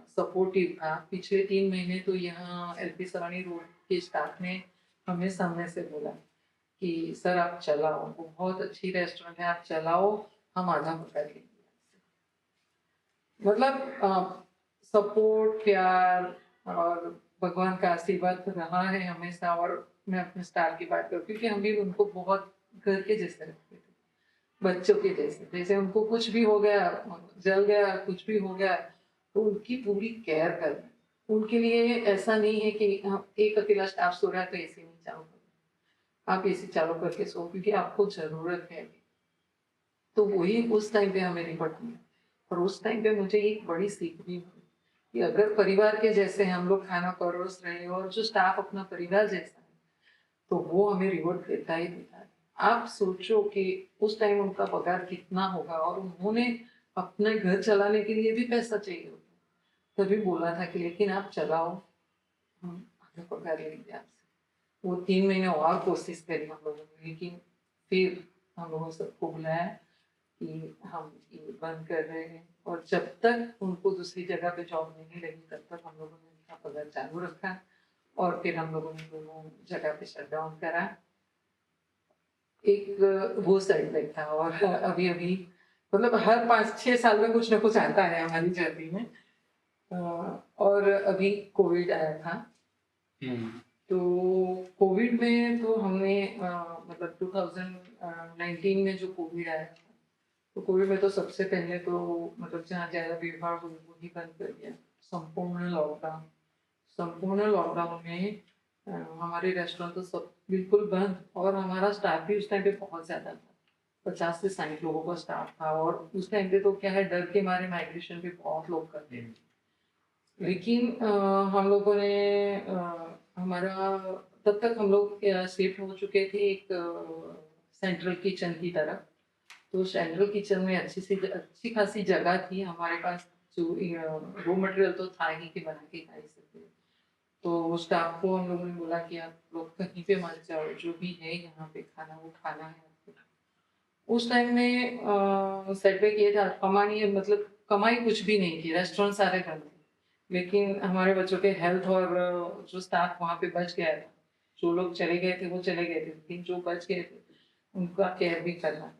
B: सपोर्टिव था। पिछले 3 महीने तो यहाँ एलपी सरानी रोड के स्टाफ ने हमें सामने से बोला कि सर आप चलाओ, वो बहुत अच्छी रेस्टोरेंट है, आप चलाओ, हम आधा पकड़ लेंगे। मतलब सपोर्ट, प्यार और भगवान का आशीर्वाद रहा है हमेशा। और मैं अपने स्टाफ की बात करूँ, क्योंकि हम भी उनको बहुत घर के जैसे रखते थे, बच्चों के जैसे। जैसे उनको कुछ भी हो गया, जल गया, कुछ भी हो गया, तो उनकी पूरी केयर करना। उनके लिए ऐसा नहीं है कि एक अकेला स्टाफ सो रहा है तो एसी नहीं चालू करो, आप एसी चालू करके सो, क्योंकि आपको जरूरत है। तो वही उस टाइम पे हमें रिपोर्ट मिला। और उस टाइम पे मुझे एक बड़ी सीख भी हुई कि अगर परिवार के जैसे हम लोग खाना परोस रहे हैं और जो स्टाफ अपना परिवार जैसा है, तो वो हमें रिवॉर्ड देता ही देता है। आप सोचो कि उस टाइम उनका पगार कितना होगा, और उन्होंने अपने घर चलाने के लिए भी पैसा चाहिए होता, तभी बोला था कि लेकिन आप चलाओ, हम आधा पगार लेंगे आपसे। वो 3 महीने और कोशिश करी हम लोगों ने, लेकिन फिर हम लोगों सबको बुलाया कि हम ये बंद कर रहे हैं। और जब तक उनको दूसरी जगह पे जॉब नहीं लगी, तब तक हम लोगों ने उनका पगार चालू रखा। और फिर हम लोगों ने दोनों जगह पे शट डाउन करा। एक वो सेटबैक था। और अभी अभी मतलब हर 5-6 साल में कुछ ना कुछ आता है हमारी जर्नी में। और अभी कोविड आया था। तो कोविड में तो हमने मतलब 2019 में जो कोविड आया था, तो कोविड में तो सबसे पहले तो मतलब जहाँ ज़्यादा भीड़ भाड़ हुई वो ही बंद कर दिया। संपूर्ण लॉकडाउन। संपूर्ण लॉकडाउन में हमारे रेस्टोरेंट तो सब बिल्कुल बंद। और हमारा स्टाफ भी उस टाइम पे बहुत ज़्यादा था, 50 से 60 लोगों का स्टाफ था। और उस टाइम पे तो क्या है, डर के मारे माइग्रेशन भी बहुत लोग करते थे। लेकिन हम लोगों ने हमारा तब तक हम लोग शिफ्ट हो चुके थे एक सेंट्रल किचन की तरफ। तो सेंट्रल किचन में अच्छी खासी जगह थी हमारे पास। जो रॉ मटेरियल तो था ही कि बना के खा ही सकते। तो स्टाफ को हम लोगों ने बोला कि आप लोग कहीं पे मत जाओ, जो भी है यहाँ पे खाना वो खाना है आपको। उस टाइम में सेटबैक ये था, कमानी मतलब कमाई कुछ भी नहीं थी, रेस्टोरेंट सारे बंद थे। लेकिन हमारे बच्चों के हेल्थ और जो स्टाफ वहाँ पे बच गया था, जो लोग चले गए थे वो चले गए थे, लेकिन जो बच गए थे उनका केयर भी करना।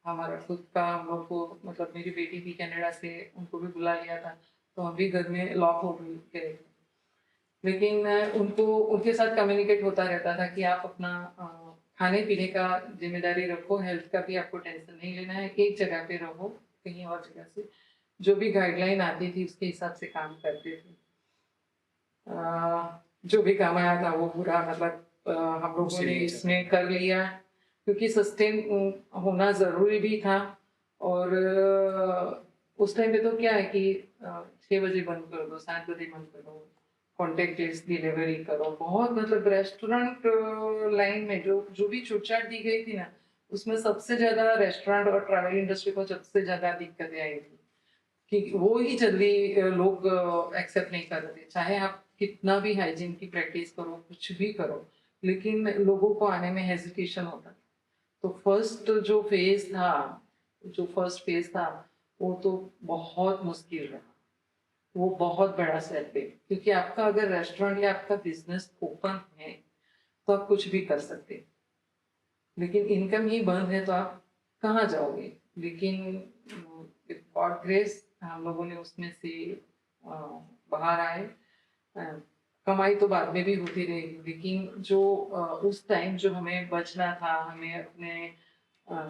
B: हमारा खुद का हम लोग को, मतलब मेरी बेटी भी कनाडा से, उनको भी बुला लिया था। तो हम भी घर में लॉक हो गए। लेकिन उनको उनके साथ कम्युनिकेट होता रहता था कि आप अपना खाने पीने का जिम्मेदारी रखो, हेल्थ का भी आपको टेंशन नहीं लेना है, एक जगह पे रहो, कहीं और जगह से जो भी गाइडलाइन आती थी उसके हिसाब से काम करते थे। जो भी काम आया था वो पूरा मतलब हम लोगों ने इसमें कर लिया, क्योंकि सस्टेन होना ज़रूरी भी था। और उस टाइम पे तो क्या है कि 6 बजे बंद कर दो, 7 बजे बंद करो, कॉन्टेक्ट लेस डिलीवरी करो। बहुत मतलब रेस्टोरेंट लाइन में जो जो भी छूटछाट दी गई थी ना, उसमें सबसे ज़्यादा रेस्टोरेंट और ट्रैवल इंडस्ट्री को सबसे ज़्यादा दिक्कतें आई थी कि वो ही जल्दी लोग एक्सेप्ट नहीं कर रहे थे। चाहे आप कितना भी हाइजीन की प्रैक्टिस करो, कुछ भी करो, लेकिन लोगों को आने में हेजिटेशन होता था। तो फर्स्ट फेज था वो तो बहुत मुश्किल रहा। वो बहुत बड़ा सेटबैक, क्योंकि आपका अगर रेस्टोरेंट या आपका बिजनेस ओपन है तो आप कुछ भी कर सकते हैं, लेकिन इनकम ही बंद है तो आप कहाँ जाओगे। लेकिन गॉड ग्रेस हम लोगों ने उसमें से बाहर आए। अ, कमाई तो बाद में भी होती रहेगी, लेकिन जो उस टाइम जो हमें बचना था, हमें अपने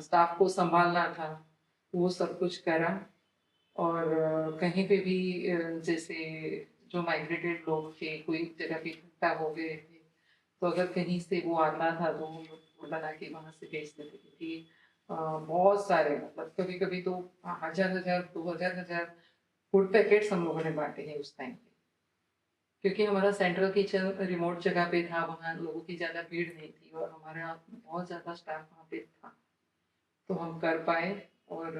B: स्टाफ को संभालना था, वो सब कुछ करा। और कहीं पे भी जैसे जो माइग्रेटेड लोग थे, कोई जगह पे इकट्ठा हो गए थे, तो अगर कहीं से वो आता था तो हम लोग बना के वहाँ से भेज देते थे कि बहुत सारे, मतलब कभी कभी तो 1000 2000 फूड पैकेट्स हम लोगों ने बांटे हैं उस टाइम पे, क्योंकि हमारा सेंट्रल किचन रिमोट जगह पे था, वहाँ लोगों की ज़्यादा भीड़ नहीं थी और हमारा बहुत ज़्यादा स्टाफ वहाँ पे था, तो हम कर पाए। और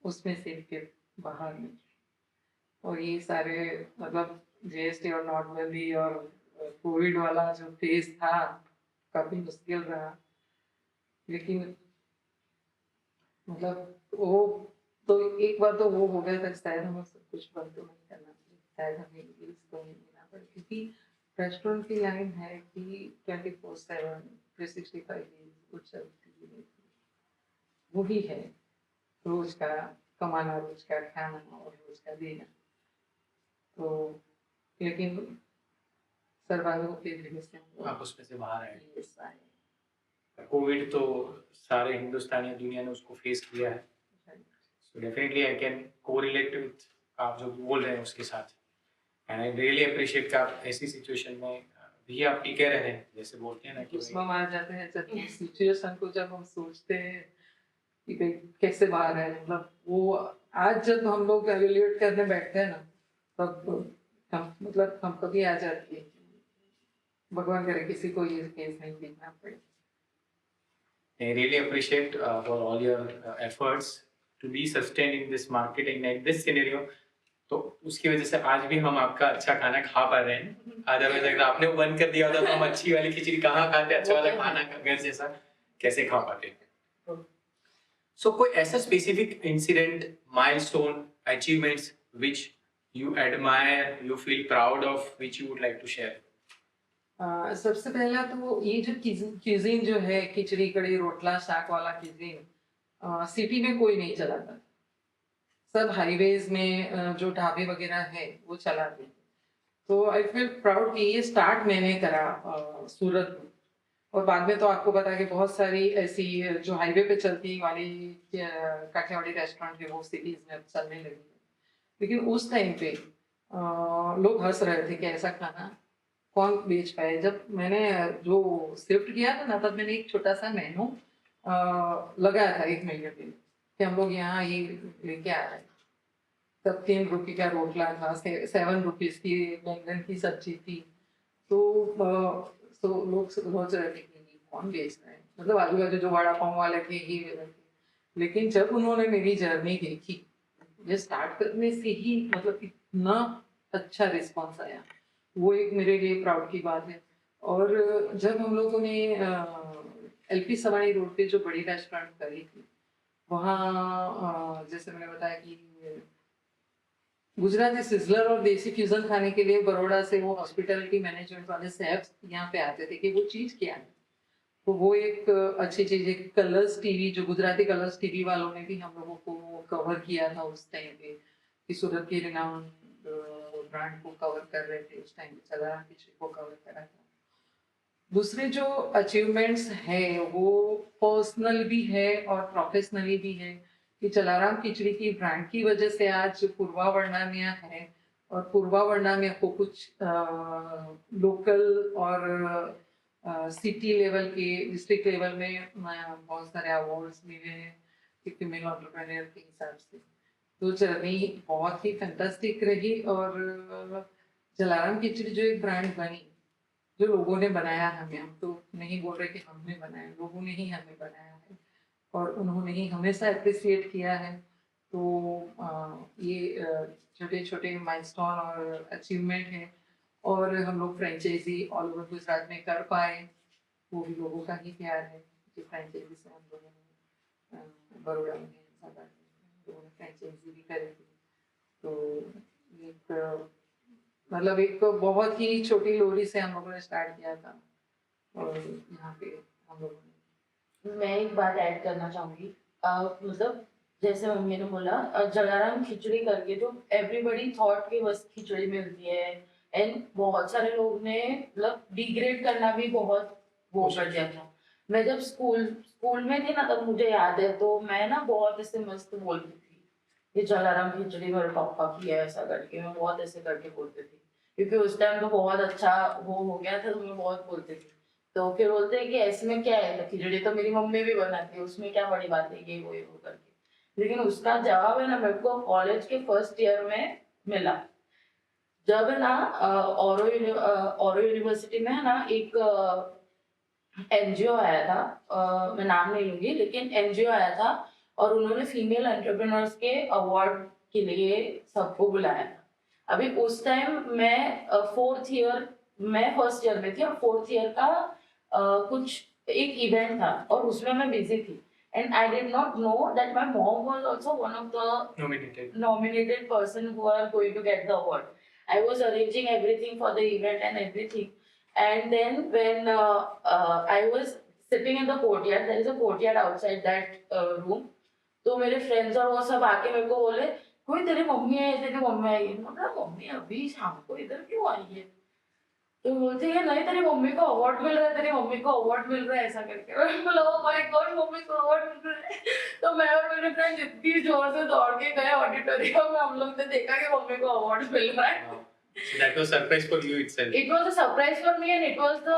B: उसमें से फिर बाहर निकले। और ये सारे, मतलब जीएसटी और नोटबंदी और कोविड वाला जो फेज था, काफी मुश्किल रहा, लेकिन मतलब वो, तो एक बार तो वो हो गया था, शायद हमें सब कुछ बंद तो नहीं करना चाहिए, शायद हमें इंग्लिश तो नहीं देना पड़े, क्योंकि रेस्टोरेंट की लाइन है कि 24/7 365 डेज कुछ चलती है, वही है रोज का कमाना, रोज का खाना और रोज का देना। तो लेकिन सर्वाइवल के लिए से हम
A: आप उसमें से बाहर आए।
B: लोग yes आए।
A: कोविड तो सारे हिंदुस्तानी दुनिया ने उसको फेस किया है, so definitely I can correlate with आप जो बोल रहे हैं उसके साथ। एंड आई रियली अप्रिशिएट कि आप ऐसी सिचुएशन में भी आप टिके रहे, जैसे बोलते हैं ना कि
B: उसमें मार जाते हैं जब सिचुएशन को, जब हम सोचते हैं कि भाई कैसे बाहर है, मतलब वो आज जब हम लोग एवेल्यूएट करने बैठते हैं ना, तब हम, मतलब हम कभी आ जाती है, भगवान करे किसी को ये केस नहीं देखना पड़े।
A: I really appreciate for all your efforts to be sustained in this market and in this scenario. तो उसकी वजह से आज भी हम आपका अच्छा खाना खा पा रहे हैं। अदरवाइज अगर आपने वो बंद कर दिया होता तो हम अच्छी वाली खिचड़ी कहाँ खाते, अच्छा वाला खाना घर जैसा कैसे खा पाते। सो कोई ऐसा specific incident, milestone, achievements which you admire, you feel proud of, which you would like to share?
B: सबसे पहला तो ये जो क्यूजीन जो है, खिचड़ी कड़ी रोटला शाक वाला क्यूजीन, सिटी में कोई नहीं चलाता, सब हाईवेज में जो ढाबे वगैरह है वो चलाते हैं। तो आई फील प्राउड कि ये स्टार्ट मैंने करा सूरत में, और बाद में तो आपको पता है कि बहुत सारी ऐसी जो हाईवे पे चलती वाली काठियावाड़ी रेस्टोरेंट है वो सिटीज में अब चलने लगी है, लेकिन उस टाइम पे लोग हंस रहे थे कि ऐसा खाना कौन बेच पाए। जब मैंने जो शिफ्ट किया था ना, तब मैंने एक छोटा सा मेनू लगाया था 1 महीने के लिए कि हम लोग यहाँ ये लेके आ रहे हैं। तब 3 रुपये का रोटला था, 7 रुपीज की बैंगन की सब्जी थी। तो लोग सोच रहे थे कि ये कौन बेच रहा है, मतलब आजू बाजू जो वड़ा पाव वाले थे ये थे। लेकिन जब उन्होंने मेरी जर्नी देखी, ये स्टार्ट करने से ही मतलब इतना अच्छा रिस्पॉन्स आया, वो एक मेरे लिए प्राउड की बात है। और जब हम लोगों ने एलपी सवानी रोड पे जो बड़ी रेस्टोरेंट करी थी, वहाँ जैसे मैंने बताया कि गुजराती सिजलर और देसी फ्यूजन खाने के लिए बड़ौदा से वो हॉस्पिटैलिटी मैनेजमेंट वाले शेफ्स यहाँ पे आते थे कि वो चीज़ क्या है। तो वो एक अच्छी चीज़ है। कलर्स टीवी, जो गुजराती कलर्स टीवी वालों ने भी हम लोगों को कवर किया था उस टाइम पे, कि सूरत की रिनाउंड ब्रांड को कवर कर रहे थे उस टाइम पे, चला खिचड़ी को कवर करा था। दूसरे जो अचीवमेंट्स है वो पर्सनल भी है और प्रोफेशनली भी है, कि जलाराम खिचड़ी की ब्रांड की वजह से आज पूर्वा वर्णामिया है, और पूर्वा वर्णामिया को कुछ लोकल और सिटी लेवल के, डिस्ट्रिक्ट लेवल में बहुत सारे अवार्ड्स मिले हैं फीमेल एंटरप्रेन्योर के हिसाब से। तो जर्नी बहुत ही फैंटास्टिक रही। और जलाराम खिचड़ी जो एक ब्रांड बनी, जो लोगों ने बनाया हमें, हम तो नहीं बोल रहे कि हमने बनाया, लोगों ने ही हमें बनाया है और उन्होंने ही हमेशा अप्रिसिएट किया है। तो ये छोटे छोटे माइलस्टोन और अचीवमेंट है। और हम लोग फ्रेंचाइजी ऑल ओवर गुजरात में कर पाए, वो भी लोगों का ही प्यार है कि फ्रेंचाइजी से हम लोगों ने बड़ौदा में लोगों ने फ्रेंचाइजी भी करी थी। तो एक मतलब एक बहुत ही छोटी लोरी से हम लोगों ने स्टार्ट किया था, और यहाँ पे हम लोगों ने।
C: मैं एक बात ऐड करना चाहूंगी। मतलब जैसे मम्मी ने बोला, जलाराम खिचड़ी करके तो एवरीबडी थॉट कि बस खिचड़ी मिलती है, एंड बहुत सारे लोग ने मतलब डिग्रेड करना भी बहुत वो कर दिया था। मैं जब स्कूल में थी ना, तब मुझे याद है, तो मैं ना बहुत ऐसे मस्त बोलती थी, ये जलाराम खिचड़ी मेरे पापा की है, ऐसा करके मैं बहुत ऐसे करके बोलती थी, क्योंकि उस टाइम तो बहुत अच्छा वो हो गया था, तो मैं बहुत बोलती थी। तो फिर बोलते हैं कि इसमें क्या है, तो खिचड़ी तो मेरी मम्मी भी बनाती है, उसमें क्या बड़ी बात है, ये वो करके। लेकिन उसका जवाब है ना मेरे को कॉलेज के फर्स्ट ईयर में मिला, जब है ना औरो यूनिवर्सिटी में है ना एक एनजीओ आया था, मैं नाम नहीं लूंगी, लेकिन एनजीओ आया था और उन्होंने फीमेल एंटरप्रेन्योर्स के अवार्ड के लिए सबको बुलाया था। अभी उस टाइम मैं फोर्थ ईयर, मैं फर्स्ट ईयर में थी और फोर्थ ईयर का कुछ एक इवेंट था और उसमें मैं बिजी थी, and I did not know that my mom was also one of the nominated person who are going to get the award. I was arranging everything for the event and everything. And then when I was sitting in the courtyard, there is a courtyard outside that room. तो मेरे friends और वो सब आके मेरे को बोले कोई तेरी मम्मी आई, तेरी मम्मी आई। मैं बोला मम्मी अभी शाम को इधर क्यों आई है? तो बोलती है नहीं तेरी मम्मी को अवार्ड मिल रहा है, तेरी मम्मी को अवार्ड मिल रहा है, ऐसा करके। मैं बोला ओह माय गॉड मम्मी को अवार्ड मिल रहा है। तो मैं और मेरे फ्रेंड इतनी जोर से दौड़ के गए ऑडिटोरियम में, हम लोग ने देखा कि मम्मी को अवार्ड मिल रहा है।
A: So that was surprise for you itself.
C: It was a surprise for me and it was the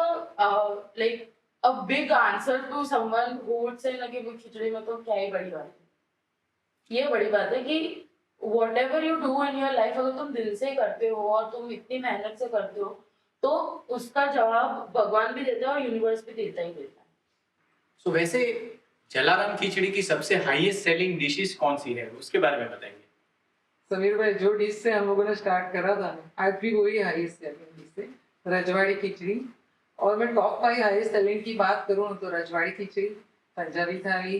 C: like a big answer to someone who would say ना कि वो खिचड़ी में तो क्या ही बड़ी बात है। ये बड़ी बात है कि whatever you do in your life, अगर तुम दिल से करते हो और तुम इतनी मेहनत से करते हो तो उसका जवाब भगवान भी देता है और यूनिवर्स भी देता ही देता है।
A: So वैसे जलाराम खिचड़ी की सबसे हाईएस्ट सेलिंग डिशेस कौन सी है, उसके बारे में बताएंगे।
B: समीर भाई, जो डिश से हम लोगों ने स्टार्ट करा था आज भी वही हाईएस्ट सेलिंग डिश है, रजवाड़ी खिचड़ी। और मैं टॉप 5 हाईएस्ट सेलिंग की बात करूँ तो रजवाड़ी खिचड़ी, पंजाबी थाली,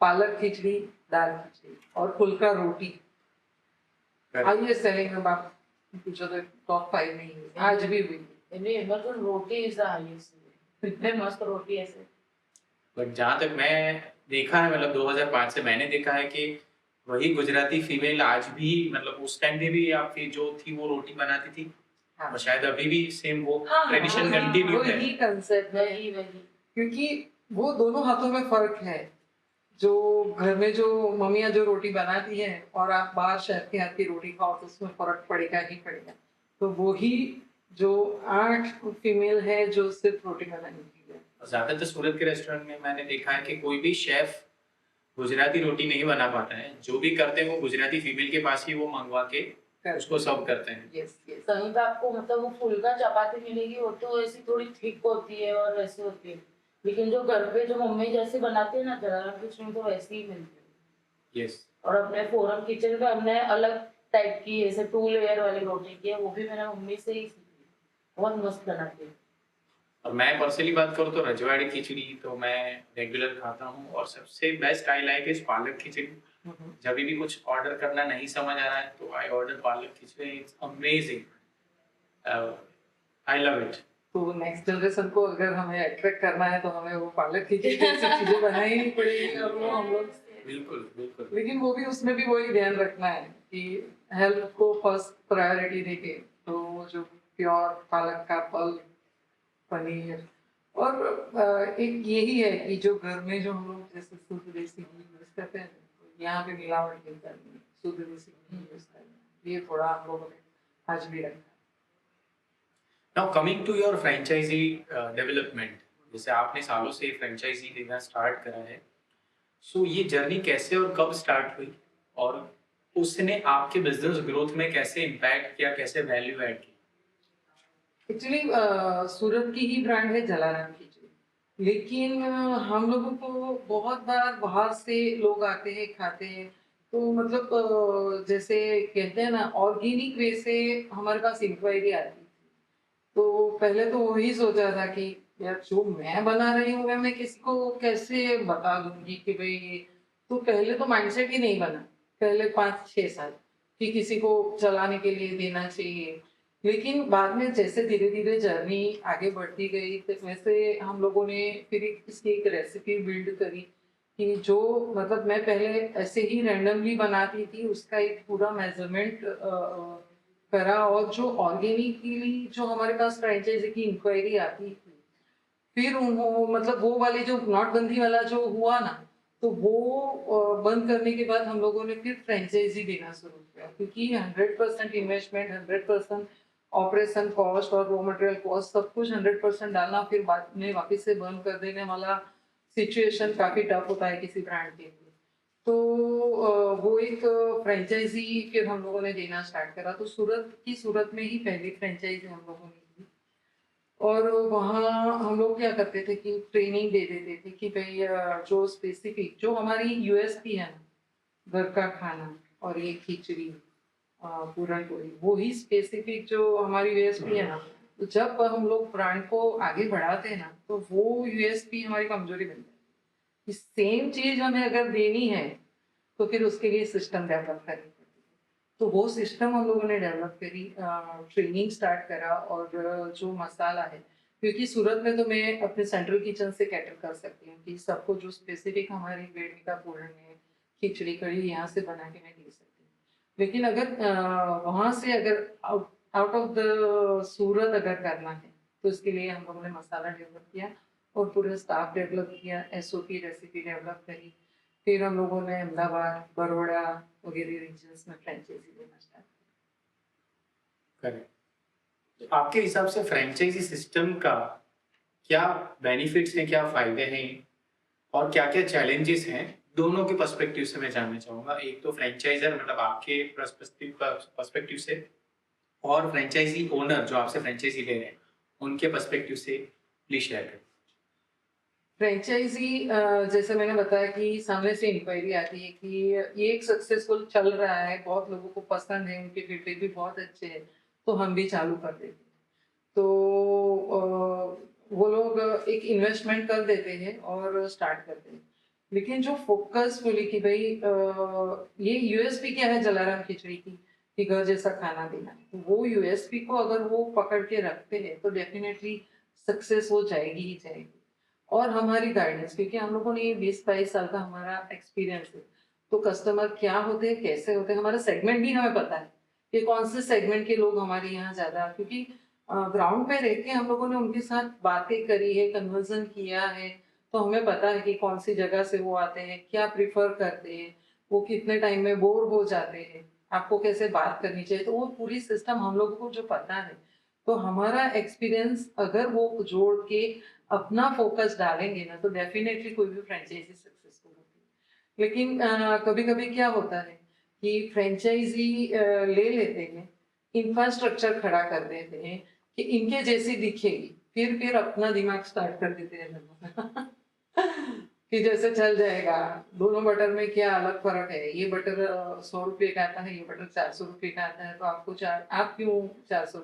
B: पालक खिचड़ी, दाल खिचड़ी और फुल्का रोटी हाईएस्ट सेलिंग में बात पूछो तो टॉप 5 में ही है, आज भी हुई।
C: मतलब रोटी इज द हाईएस्ट, इतने मस्त रोटी ऐसे।
A: बट जहाँ तक मैं देखा है, मतलब 2005 से मैंने देखा है कि वही गुजराती फीमेल आज भी, मतलब उस टाइम पे भी आपकी जो थी वो रोटी बनाती थी,
B: हाँ।
A: और शायद अभी भी सेम वो
B: हाँ,
A: ट्रेडिशन
B: हाँ,
A: कंटिन्यू है।
B: वही कंसेप्ट है,
C: वही वही
B: क्योंकि वो दोनों हाथों में फर्क है। जो घर में जो मम्मियाँ जो रोटी बनाती है और आप बाहर शेफ के हाथ की रोटी खाओ तो उसमें फर्क पड़ेगा ही पड़ेगा। तो वही जो 8 फीमेल है जो सिर्फ रोटी बनाएंगी है।
A: ज्यादातर सूरत के रेस्टोरेंट में मैंने देखा है कि कोई भी शेफ गुजराती रोटी नहीं बना पाता है, जो भी करते हैं वो गुजराती फीमेल के पास ही वो मंगवा के उसको सर्व करते हैं।
B: Yes yes.
C: कहीं पे आपको मतलब वो फुल्का चपाती मिलेगी, वो तो ऐसी थोड़ी थिक होती है और वैसी होती है, लेकिन जो घर पे जो मम्मी जैसे बनाती है ना जलाराम खिचड़ी, तो वैसी ही मिलती है।
A: यस।
C: और अपने फोरम किचन में हमने अलग टाइप की ऐसे 2 लेयर वाली रोटी की है, वो भी मैंने मम्मी से ही सीखी, बहुत मस्त बनाती है।
A: और मैं पर्सनली बात करूँ तो रजवाड़ी खिचड़ी तो मैं रेगुलर खाता हूँ, और सबसे बेस्ट आई लाइक इज पालक खिचड़ी। जब भी कुछ ऑर्डर करना नहीं समझ आ रहा है तो I order palak khichdi, it's amazing, I love it.
B: तो नेक्स्ट जनरेशन को अगर हमें अट्रैक्ट करना है तो हमें वो पालक खिचड़ी जैसी चीजें बनानी ही पड़ेगी, और वो हम लोग
A: बिल्कुल बिल्कुल।
B: लेकिन वो भी उसमें भी वही ध्यान रखना है कि हेल्थ को फर्स्ट प्रायोरिटी देके, तो वो जो प्योर पालक का पनीर और एक यही है कि जो घर में जो हम लोग जैसे शुद्ध देसी घी यूज करते हैं, तो यहाँ पे मिलावट नहीं करनी, शुद्ध देसी घी यूज करना, ये थोड़ा हम लोगों ने आज भी रखा।
A: Now coming to your franchisee development, जैसे आपने सालों से फ्रेंचाइजी देना स्टार्ट करा है, सो ये जर्नी कैसे और कब स्टार्ट हुई, और उसने आपके बिजनेस ग्रोथ में कैसे इम्पैक्ट किया, कैसे वैल्यू ऐड की?
B: एक्चुअली सूरत की ही ब्रांड है जलाराम खिचड़ी, लेकिन हम लोगों को बहुत बार बाहर से लोग आते हैं खाते हैं, तो मतलब जैसे कहते हैं ना ऑर्गेनिक वे से हमारे पास इंक्वायरी आती थी। तो पहले तो वही सोचा था कि यार जो मैं बना रही हूँ मैं किसी को कैसे बता दूंगी कि भाई ये, तो पहले तो माइंडसेट ही नहीं बना, पहले 5-6 साल कि किसी को चलाने के लिए देना चाहिए। लेकिन बाद में जैसे धीरे धीरे जर्नी आगे बढ़ती गई तो वैसे हम लोगों ने फिर इसकी एक रेसिपी बिल्ड करी कि जो मतलब मैं पहले ऐसे ही रैंडमली बनाती थी, उसका एक पूरा मेजरमेंट करा, और जो ऑर्गेनिकली जो हमारे पास फ्रेंचाइजी की इंक्वायरी आती थी, फिर वो मतलब वो वाली जो नोटबंदी वाला जो हुआ ना, तो वो बंद करने के बाद हम लोगों ने फिर फ्रेंचाइजी देना शुरू किया, क्योंकि 100% इन्वेस्टमेंट 100% ऑपरेशन कॉस्ट और रॉ मटेरियल कॉस्ट सब कुछ 100% डालना, फिर बाद में वापस से बंद कर देने वाला सिचुएशन काफ़ी टफ होता है किसी ब्रांड के लिए। तो वो एक फ्रेंचाइजी फिर हम लोगों ने देना स्टार्ट करा, तो सूरत में ही पहली फ्रेंचाइजी हम लोगों ने दी। और वहाँ हम लोग क्या करते थे कि ट्रेनिंग दे देते थे कि भाई जो स्पेसिफिक जो हमारी यूएसपी है ना, घर का खाना और ये खिचड़ी पूरन पोली, वो ही स्पेसिफिक जो हमारी यूएसपी है ना, तो जब हम लोग ब्रांड को आगे बढ़ाते हैं ना, तो वो यूएसपी हमारी कमजोरी बन जाती है कि सेम चीज हमें अगर देनी है तो फिर उसके लिए सिस्टम डेवलप करनी पड़ती है। तो वो सिस्टम हम लोगों ने डेवलप करी, ट्रेनिंग स्टार्ट करा, और जो मसाला है, क्योंकि सूरत में तो मैं अपने सेंट्रल किचन से कैटर कर सकती हूँ कि सबको जो स्पेसिफिक हमारी बेड़मी का पूरन है, खिचड़ी कढ़ी यहाँ से बना के मैं दे सकती हूँ। लेकिन अगर वहाँ से अगर आउट ऑफ द सूरत अगर करना है, तो इसके लिए हम लोगों ने मसाला डेवलप किया और पूरा स्टाफ डेवलप किया, एसओपी रेसिपी डेवलप करी। फिर हम लोगों ने अहमदाबाद, बड़ौदा वगैरह रीजन्स में फ्रेंचाइजी देना स्टार्ट
A: करेक्ट। तो आपके हिसाब से फ्रेंचाइजी सिस्टम का क्या बेनिफिट्स हैं, क्या फायदे हैं और क्या क्या चैलेंजेस हैं, दोनों के पर्सपेक्टिव से मैं जानना चाहूंगा। एक तो फ्रेंचाइजर मतलब आपके पर्सपेक्टिव से, और फ्रेंचाइजी ओनर जो आपसे फ्रेंचाइजी ले रहे हैं उनके पर्सपेक्टिव से प्लीज शेयर करें।
B: फ्रेंचाइजी जैसे मैंने बताया कि सामने से इंक्वायरी आती है कि ये एक सक्सेसफुल चल रहा है, बहुत लोगों को पसंद है, उनके फीडबैक भी बहुत अच्छे हैं, तो हम भी चालू कर देते हैं। तो वो लोग एक इन्वेस्टमेंट कर देते हैं और स्टार्ट करते हैं। लेकिन जो फोकसफुली कि भाई ये यूएसपी क्या है जलाराम खिचड़ी की, कि घर जैसा खाना देना, तो वो यूएसपी को अगर वो पकड़ के रखते हैं तो डेफिनेटली सक्सेस हो जाएगी ही जाएगी। और हमारी गाइडेंस, क्योंकि हम लोगों ने ये 20-22 साल का हमारा एक्सपीरियंस है, तो कस्टमर क्या होते हैं, कैसे होते हैं, हमारा सेगमेंट भी हमें पता है कि कौन से सेगमेंट के लोग हमारे यहाँ ज्यादा, क्योंकि ग्राउंड पे रह के हम लोगों ने उनके साथ बातें करी है, कन्वर्जन किया है, तो हमें पता है कि कौन सी जगह से वो आते हैं, क्या प्रिफर करते हैं, वो कितने टाइम में बोर हो जाते हैं, आपको कैसे बात करनी चाहिए, तो वो पूरी सिस्टम हम लोगों को जो पता है। तो हमारा एक्सपीरियंस अगर वो जोड़ के अपना फोकस डालेंगे ना, तो डेफिनेटली कोई भी फ्रेंचाइजी सक्सेसफुल होती है। लेकिन कभी कभी क्या होता है कि फ्रेंचाइजी ले लेते हैं, इंफ्रास्ट्रक्चर खड़ा कर देते हैं कि इनके जैसी दिखेगी, फिर अपना दिमाग स्टार्ट कर देते हैं लोग कि जैसे चल जाएगा, दोनों बटर में क्या अलग फर्क है, ये बटर 100 रुपये का आता है, ये बटर 400 रुपये का आता है, तो आप क्यों 400।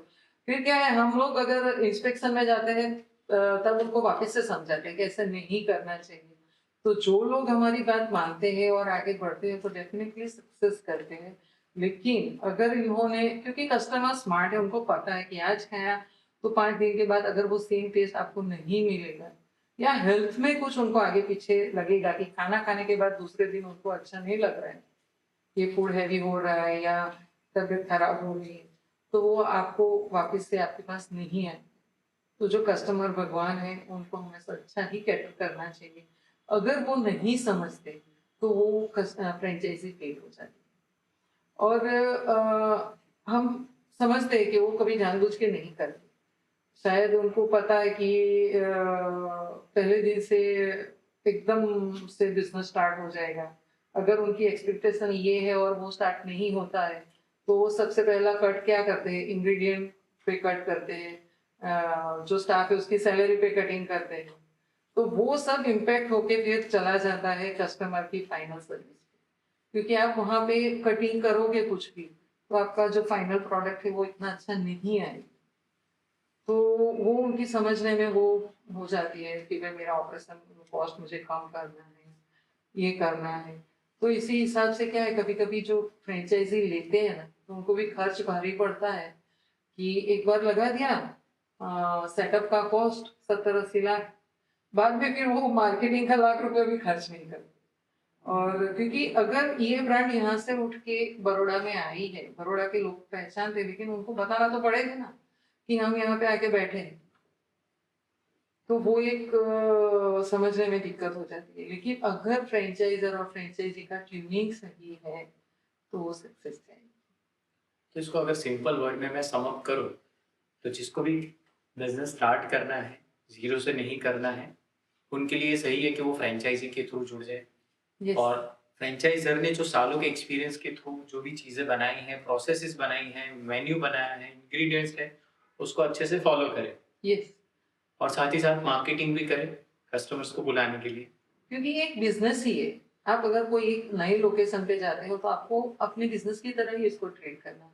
B: फिर क्या है, हम लोग अगर इंस्पेक्शन में जाते हैं तब उनको वापस से समझाते हैं कि ऐसा नहीं करना चाहिए। तो जो लोग हमारी बात मानते हैं और आगे बढ़ते हैं तो डेफिनेटली सक्सेस करते हैं। लेकिन अगर इन्होंने, क्योंकि कस्टमर स्मार्ट है, उनको पता है कि आज खाया तो 5 दिन के बाद अगर वो सेम टेस्ट आपको नहीं मिलेगा, या हेल्थ में कुछ उनको आगे पीछे लगेगा कि खाना खाने के बाद दूसरे दिन उनको अच्छा नहीं लग रहा है, ये फूड हैवी हो रहा है या तबीयत खराब हो रही है, तो वो आपको वापस से आपके पास नहीं आए। तो जो कस्टमर भगवान है, उनको हमेशा अच्छा ही कैटर करना चाहिए। अगर वो नहीं समझते तो वो फ्रेंचाइजी फेल हो जाती है। और हम समझते हैं कि वो कभी जानबूझ के नहीं करते, शायद उनको पता है कि पहले दिन से एकदम से बिजनेस स्टार्ट हो जाएगा। अगर उनकी एक्सपेक्टेशन ये है और वो स्टार्ट नहीं होता है, तो वो सबसे पहला कट क्या करते हैं, इंग्रेडिएंट पे कट करते हैं, जो स्टाफ है उसकी सैलरी पे कटिंग करते हैं। तो वो सब इम्पैक्ट होके फिर चला जाता है कस्टमर की फाइनल सर्विस, क्योंकि आप वहाँ पे कटिंग करोगे कुछ भी, तो आपका जो फाइनल प्रोडक्ट है वो इतना अच्छा नहीं आएगा। तो वो उनकी समझने में वो हो जाती है कि भाई मेरा ऑपरेशन कॉस्ट मुझे कम करना है, ये करना है। तो इसी हिसाब से क्या है, कभी कभी जो फ्रेंचाइजी लेते हैं ना, तो उनको भी खर्च भारी पड़ता है कि एक बार लगा दिया सेटअप का कॉस्ट 70-80 लाख, बाद में फिर वो मार्केटिंग का ₹1,00,000 भी खर्च नहीं करते। और क्योंकि अगर ये ब्रांड यहाँ से उठ के बड़ौदा में आई है, बड़ौदा के लोग पहचानते, लेकिन उनको बताना तो पड़ेगा ना कि हम यहाँ पे आके बैठे हैं। तो वो एक समझने में दिक्कत हो जाती है। लेकिन अगर फ्रेंचाइजर और फ्रेंचाइजी का ट्यूनिंग सही है तो वो सक्सेस जाएगी।
A: तो इसको अगर सिंपल वर्ड में मैं सम अप करूं, तो जिसको भी बिजनेस स्टार्ट करना है, जीरो से नहीं करना है, उनके लिए सही है कि वो फ्रेंचाइजी के थ्रू जुड़ जाए।
B: यस
A: और फ्रेंचाइजर ने जो सालों के एक्सपीरियंस के थ्रू जो भी चीज़ें बनाई हैं, प्रोसेसेस बनाई हैं, मेन्यू बनाया है, इंग्रेडिएंट्स है, उसको अच्छे से फॉलो करे
B: यस
A: और साथ ही साथ मार्केटिंग भी करे कस्टमर्स को बुलाने के लिए।
B: क्योंकि ये एक बिजनेस ही है। आप अगर कोई एक नए लोकेशन पे जाते हो तो आपको अपने बिजनेस की तरह ही इसको ट्रीट करना है।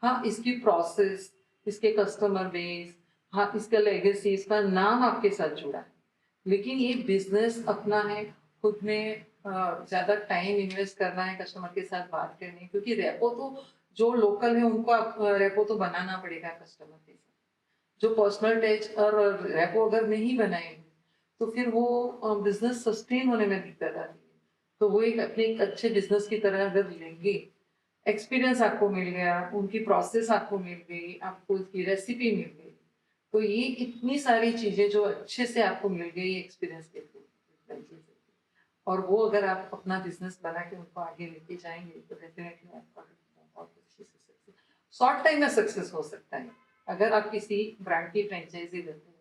B: हाँ, इसकी प्रोसेस, इसके कस्टमर बेस, हाँ, इसका लेगेसी, इसका नाम आपके साथ जुड़ा है। लेकिन ये बिजनेस अपना है, खुद में ज़्यादा टाइम इन्वेस्ट करना है कस्टमर के साथ बात करने, क्योंकि रेपो तो जो लोकल है उनको आप रेपो तो बनाना पड़ेगा कस्टमर के साथ। जो पर्सनल टच और रेपो अगर नहीं बनाएंगे तो फिर वो बिजनेस सस्टेन होने में दिक्कत आती है। तो वो एक अपने एक अच्छे बिजनेस की तरह अगर लेंगे, एक्सपीरियंस आपको मिल गया, उनकी प्रोसेस आपको मिल गई, आपको उसकी रेसिपी मिल गई, तो ये इतनी सारी चीजें जो अच्छे से आपको मिल गई एक्सपीरियंस के थ्रू, और वो अगर आप अपना बिजनेस बना के उनको आगे लेके जाएंगे तो डेफिनेटली आपका बहुत अच्छे से सक्सेस, शॉर्ट टाइम में सक्सेस हो सकता है। अगर आप किसी ब्रांड की फ्रेंचाइजी लेते हैं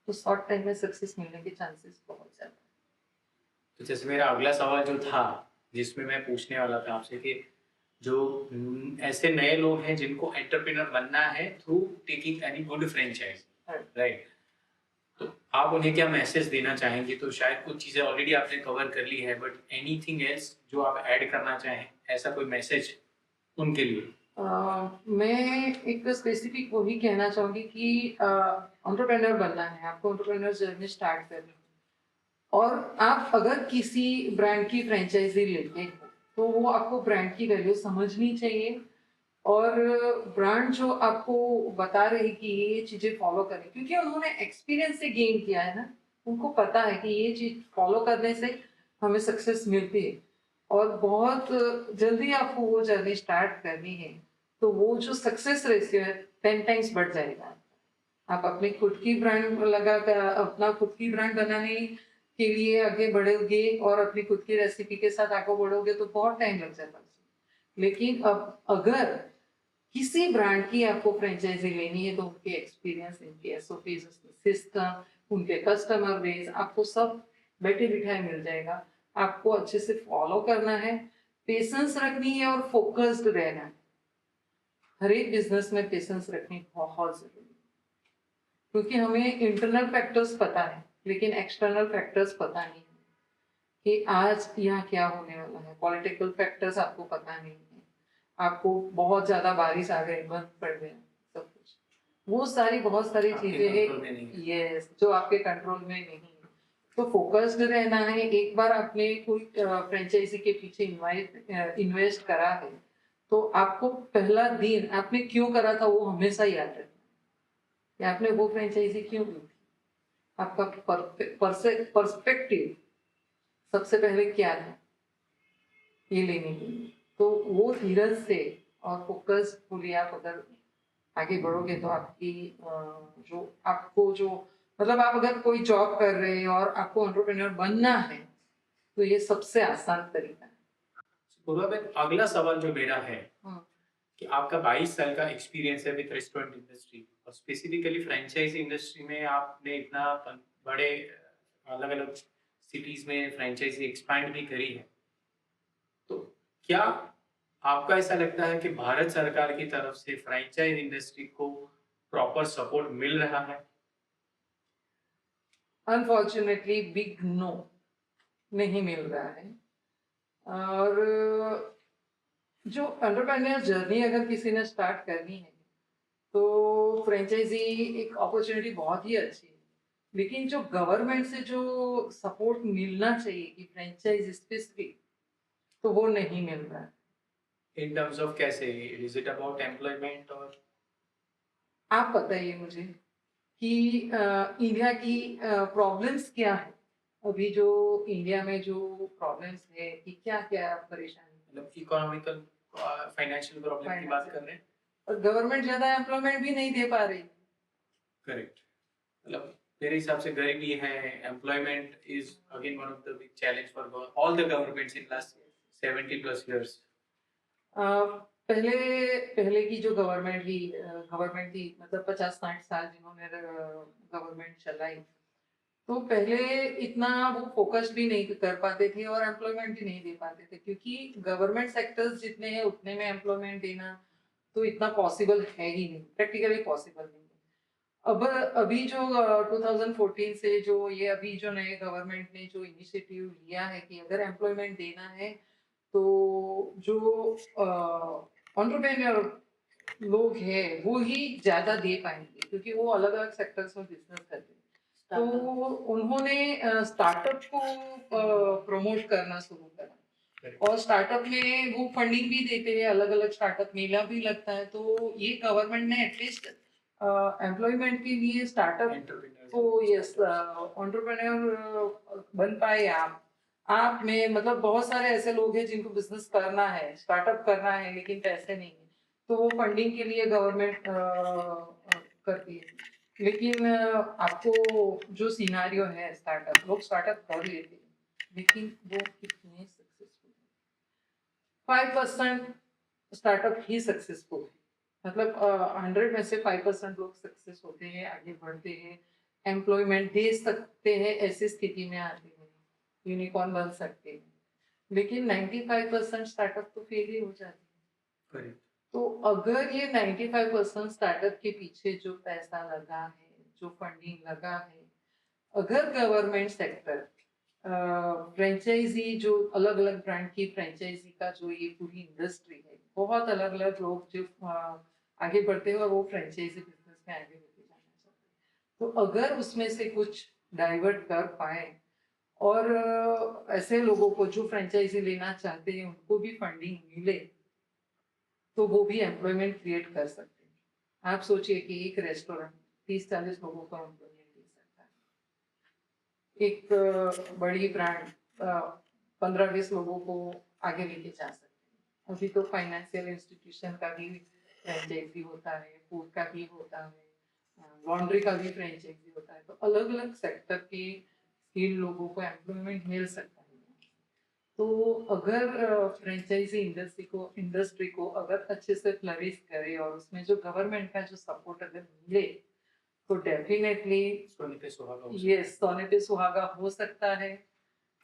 B: तो शॉर्ट टाइम में सक्सेस मिलने के चांसेस बहुत ज्यादा हैं।
A: तो जैसे मेरा अगला सवाल जो था, जिसमें मैं पूछने वाला था आपसे कि जो ऐसे नए लोग हैं जिनको एंटरप्रेन्योर बनना है through taking any good franchise, right, तो आप उन्हें क्या मैसेज देना चाहेंगे? तो शायद कुछ चीज़ें ऑलरेडी आपने कवर कर ली है, बट एनीथिंग एल्स जो आप ऐड करना चाहें, ऐसा कोई मैसेज उनके लिए?
B: मैं एक स्पेसिफिक वही कहना चाहूँगी कि एंटरप्रेन्योर बनना है, आपको एंटरप्रेन्योर जर्नी स्टार्ट करनी है, और आप अगर किसी ब्रांड की फ्रेंचाइजी लेते हो तो वो आपको ब्रांड की वैल्यू समझनी चाहिए, और ब्रांड जो आपको बता रही कि ये चीज़ें फॉलो करें, क्योंकि उन्होंने एक्सपीरियंस से गेन किया है ना, उनको पता है कि ये चीज़ फॉलो करने से हमें सक्सेस मिलती है, और बहुत जल्दी आपको वो जर्नी स्टार्ट करनी है, तो वो जो सक्सेस रेशियो है 10 टाइम्स बढ़ जाएगा। आप अपनी खुद की ब्रांड लगा कर अपना खुद की ब्रांड बनाने के लिए आगे बढ़ोगे और अपनी खुद की रेसिपी के साथ आगे बढ़ोगे तो बहुत टाइम लग जाता है। लेकिन अब अगर किसी ब्रांड की आपको फ्रेंचाइजी लेनी है तो उनके एक्सपीरियंस, उनके एसओपी सिस्टम, उनके कस्टमर बेस, आपको सब बैठे बिठाए मिल जाएगा। आपको अच्छे से फॉलो करना है, पेशेंस रखनी है और फोकस्ड रहना है। हर एक बिजनेस में पेशेंस रखनी बहुत जरूरी है, क्योंकि हमें इंटरनल फैक्टर्स पता है लेकिन एक्सटर्नल फैक्टर्स पता नहीं है कि आज यहाँ क्या होने वाला है। पॉलिटिकल फैक्टर्स आपको पता नहीं है, आपको बहुत ज्यादा बारिश आ गई, बंद पड़ गया, सब कुछ वो सारी बहुत सारी
A: आपके
B: चीजें
A: कंट्रोल में नहीं
B: हैं,
A: है।
B: यस, जो आपके कंट्रोल में नहीं है। तो फोकस्ड रहना है। एक बार आपने कोई फ्रेंचाइजी के पीछे इन्वेस्ट करा है तो आपको पहला दिन आपने क्यों करा था वो हमेशा याद रखना कि आपने वो फ्रेंचाइजी क्यों ली थी। आपका पर्सपेक्टिव सबसे पहले क्या था ये लेने के लिए, तो वो धीरज से और फोकसफुली आप अगर आगे बढ़ोगे तो आपकी जो आपको जो मतलब आप अगर कोई जॉब कर रहे हैं और आपको एंटरप्रेन्योर बनना है तो ये सबसे आसान तरीका है।
A: पूर्वा में अगला सवाल जो मेरा है
B: हम्म,
A: कि आपका 22 साल का एक्सपीरियंस है विद रेस्टोरेंट इंडस्ट्री और स्पेसिफिकली फ्रेंचाइजी इंडस्ट्री में आपने इतना बड़े अलग अलग सिटीज में फ्रेंचाइजी एक्सपैंड भी करी है, तो क्या आपका ऐसा लगता है कि भारत सरकार की तरफ से फ्रेंचाइज इंडस्ट्री को प्रॉपर सपोर्ट मिल रहा है?
B: अनफॉर्चुनेटली बिग नो, नहीं मिल रहा है। और जो एंटरप्रेन्योर जर्नी अगर किसी ने स्टार्ट करनी है तो फ्रेंचाइजी एक अपॉर्चुनिटी बहुत ही अच्छी है, लेकिन जो गवर्नमेंट से जो सपोर्ट मिलना चाहिए कि फ्रेंचाइज स्पेसिफिक, तो वो नहीं मिल रहा है।
A: इन टर्म्स ऑफ कैसे? इज इट अबाउट एम्प्लॉयमेंट और
B: आप बताइए मुझे कि इंडिया की प्रॉब्लम्स क्या है, अभी जो इंडिया में जो प्रॉब्लम्स है कि क्या क्या परेशानी
A: मतलब इकोनॉमिकल फाइनेंशियल प्रॉब्लम की बात कर रहे हैं?
B: है, और गवर्नमेंट ज्यादा एम्प्लॉयमेंट भी नहीं दे पा रही।
A: करेक्ट, मतलब मेरे हिसाब से गरीबी है, employment is again one of the big challenge for all the governments in last 70 plus years.
B: पहले पहले की जो गवर्नमेंट थी, मतलब 50-60 साल जिन्होंने गवर्नमेंट चलाई, तो पहले इतना वो फोकस भी नहीं कर पाते थे और एम्प्लॉयमेंट भी नहीं दे पाते थे, क्योंकि गवर्नमेंट सेक्टर्स जितने हैं उतने में एम्प्लॉयमेंट देना तो इतना पॉसिबल है ही नहीं, प्रैक्टिकली पॉसिबल नहीं है। अब अभी जो 2014 से जो ये अभी जो नए गवर्नमेंट ने जो इनिशिएटिव लिया है कि अगर एम्प्लॉयमेंट देना है तो जो एंटरप्रेन्योर लोग हैं वो ही ज्यादा दे पाएंगे, क्योंकि वो अलग अलग सेक्टर्स में बिजनेस करते हैं। तो
C: Startup.
B: उन्होंने स्टार्टअप को प्रमोट करना शुरू करा, और स्टार्टअप में वो फंडिंग भी देते हैं, अलग अलग स्टार्टअप मेला भी लगता है। तो ये गवर्नमेंट ने एटलीस्ट एम्प्लॉयमेंट के लिए स्टार्टअप को, यस, एंटरप्रेन्योर बन पाए आप में, मतलब बहुत सारे ऐसे लोग हैं जिनको बिजनेस करना है, स्टार्टअप करना है, लेकिन पैसे नहीं है, तो वो फंडिंग के लिए गवर्नमेंट करती है। लेकिन आपको जो सिनारियो है, स्टार्टअप लोग स्टार्टअप कर लेते हैं, लेकिन वो कितने सक्सेसफुल है? 5% स्टार्टअप ही सक्सेसफुल है, मतलब 100 में से 5% लोग सक्सेस होते हैं, आगे बढ़ते हैं, एम्प्लॉयमेंट दे सकते हैं, ऐसी स्थिति में आते हैं, यूनिकॉर्न बन सकते हैं। लेकिन 95% स्टार्टअप तो फेल ही हो जाते हैं। तो अगर ये 95% स्टार्टअप के पीछे जो पैसा लगा है, जो फंडिंग लगा है, अगर गवर्नमेंट सेक्टर फ्रेंचाइजी, जो अलग अलग ब्रांड की फ्रेंचाइजी का जो ये पूरी इंडस्ट्री है, बहुत अलग अलग लोग जो आगे बढ़ते हैं और वो फ्रेंचाइजी बिजनेस में आगे लेके जाना चाहते हैं, तो अगर उसमें से कुछ डाइवर्ट कर पाए और ऐसे लोगों को जो फ्रेंचाइजी लेना चाहते हैं उनको भी फंडिंग मिले, तो वो भी एम्प्लॉयमेंट क्रिएट कर सकते हैं। आप सोचिए कि एक रेस्टोरेंट 30-40 लोगों का एम्प्लॉयमेंट दे सकता है, एक बड़ी ब्रांड 15-20 लोगों को आगे लेके जा सकते हैं। अभी तो फाइनेंशियल इंस्टीट्यूशन का भी फ्रेंचाइजी होता है, फूड का भी होता है, लॉन्ड्री का भी फ्रेंचाइजी होता है, तो अलग अलग सेक्टर के स्किल लोगों को एम्प्लॉयमेंट मिल सकता है। तो अगर फ्रेंचाइजी इंडस्ट्री को अगर अच्छे से फ्लरिश करे और उसमें जो गवर्नमेंट का जो सपोर्ट अगर मिले, तो डेफिनेटली
A: सोने पे सुहागा हो
B: ये सोने पे सुहागा हो सकता है।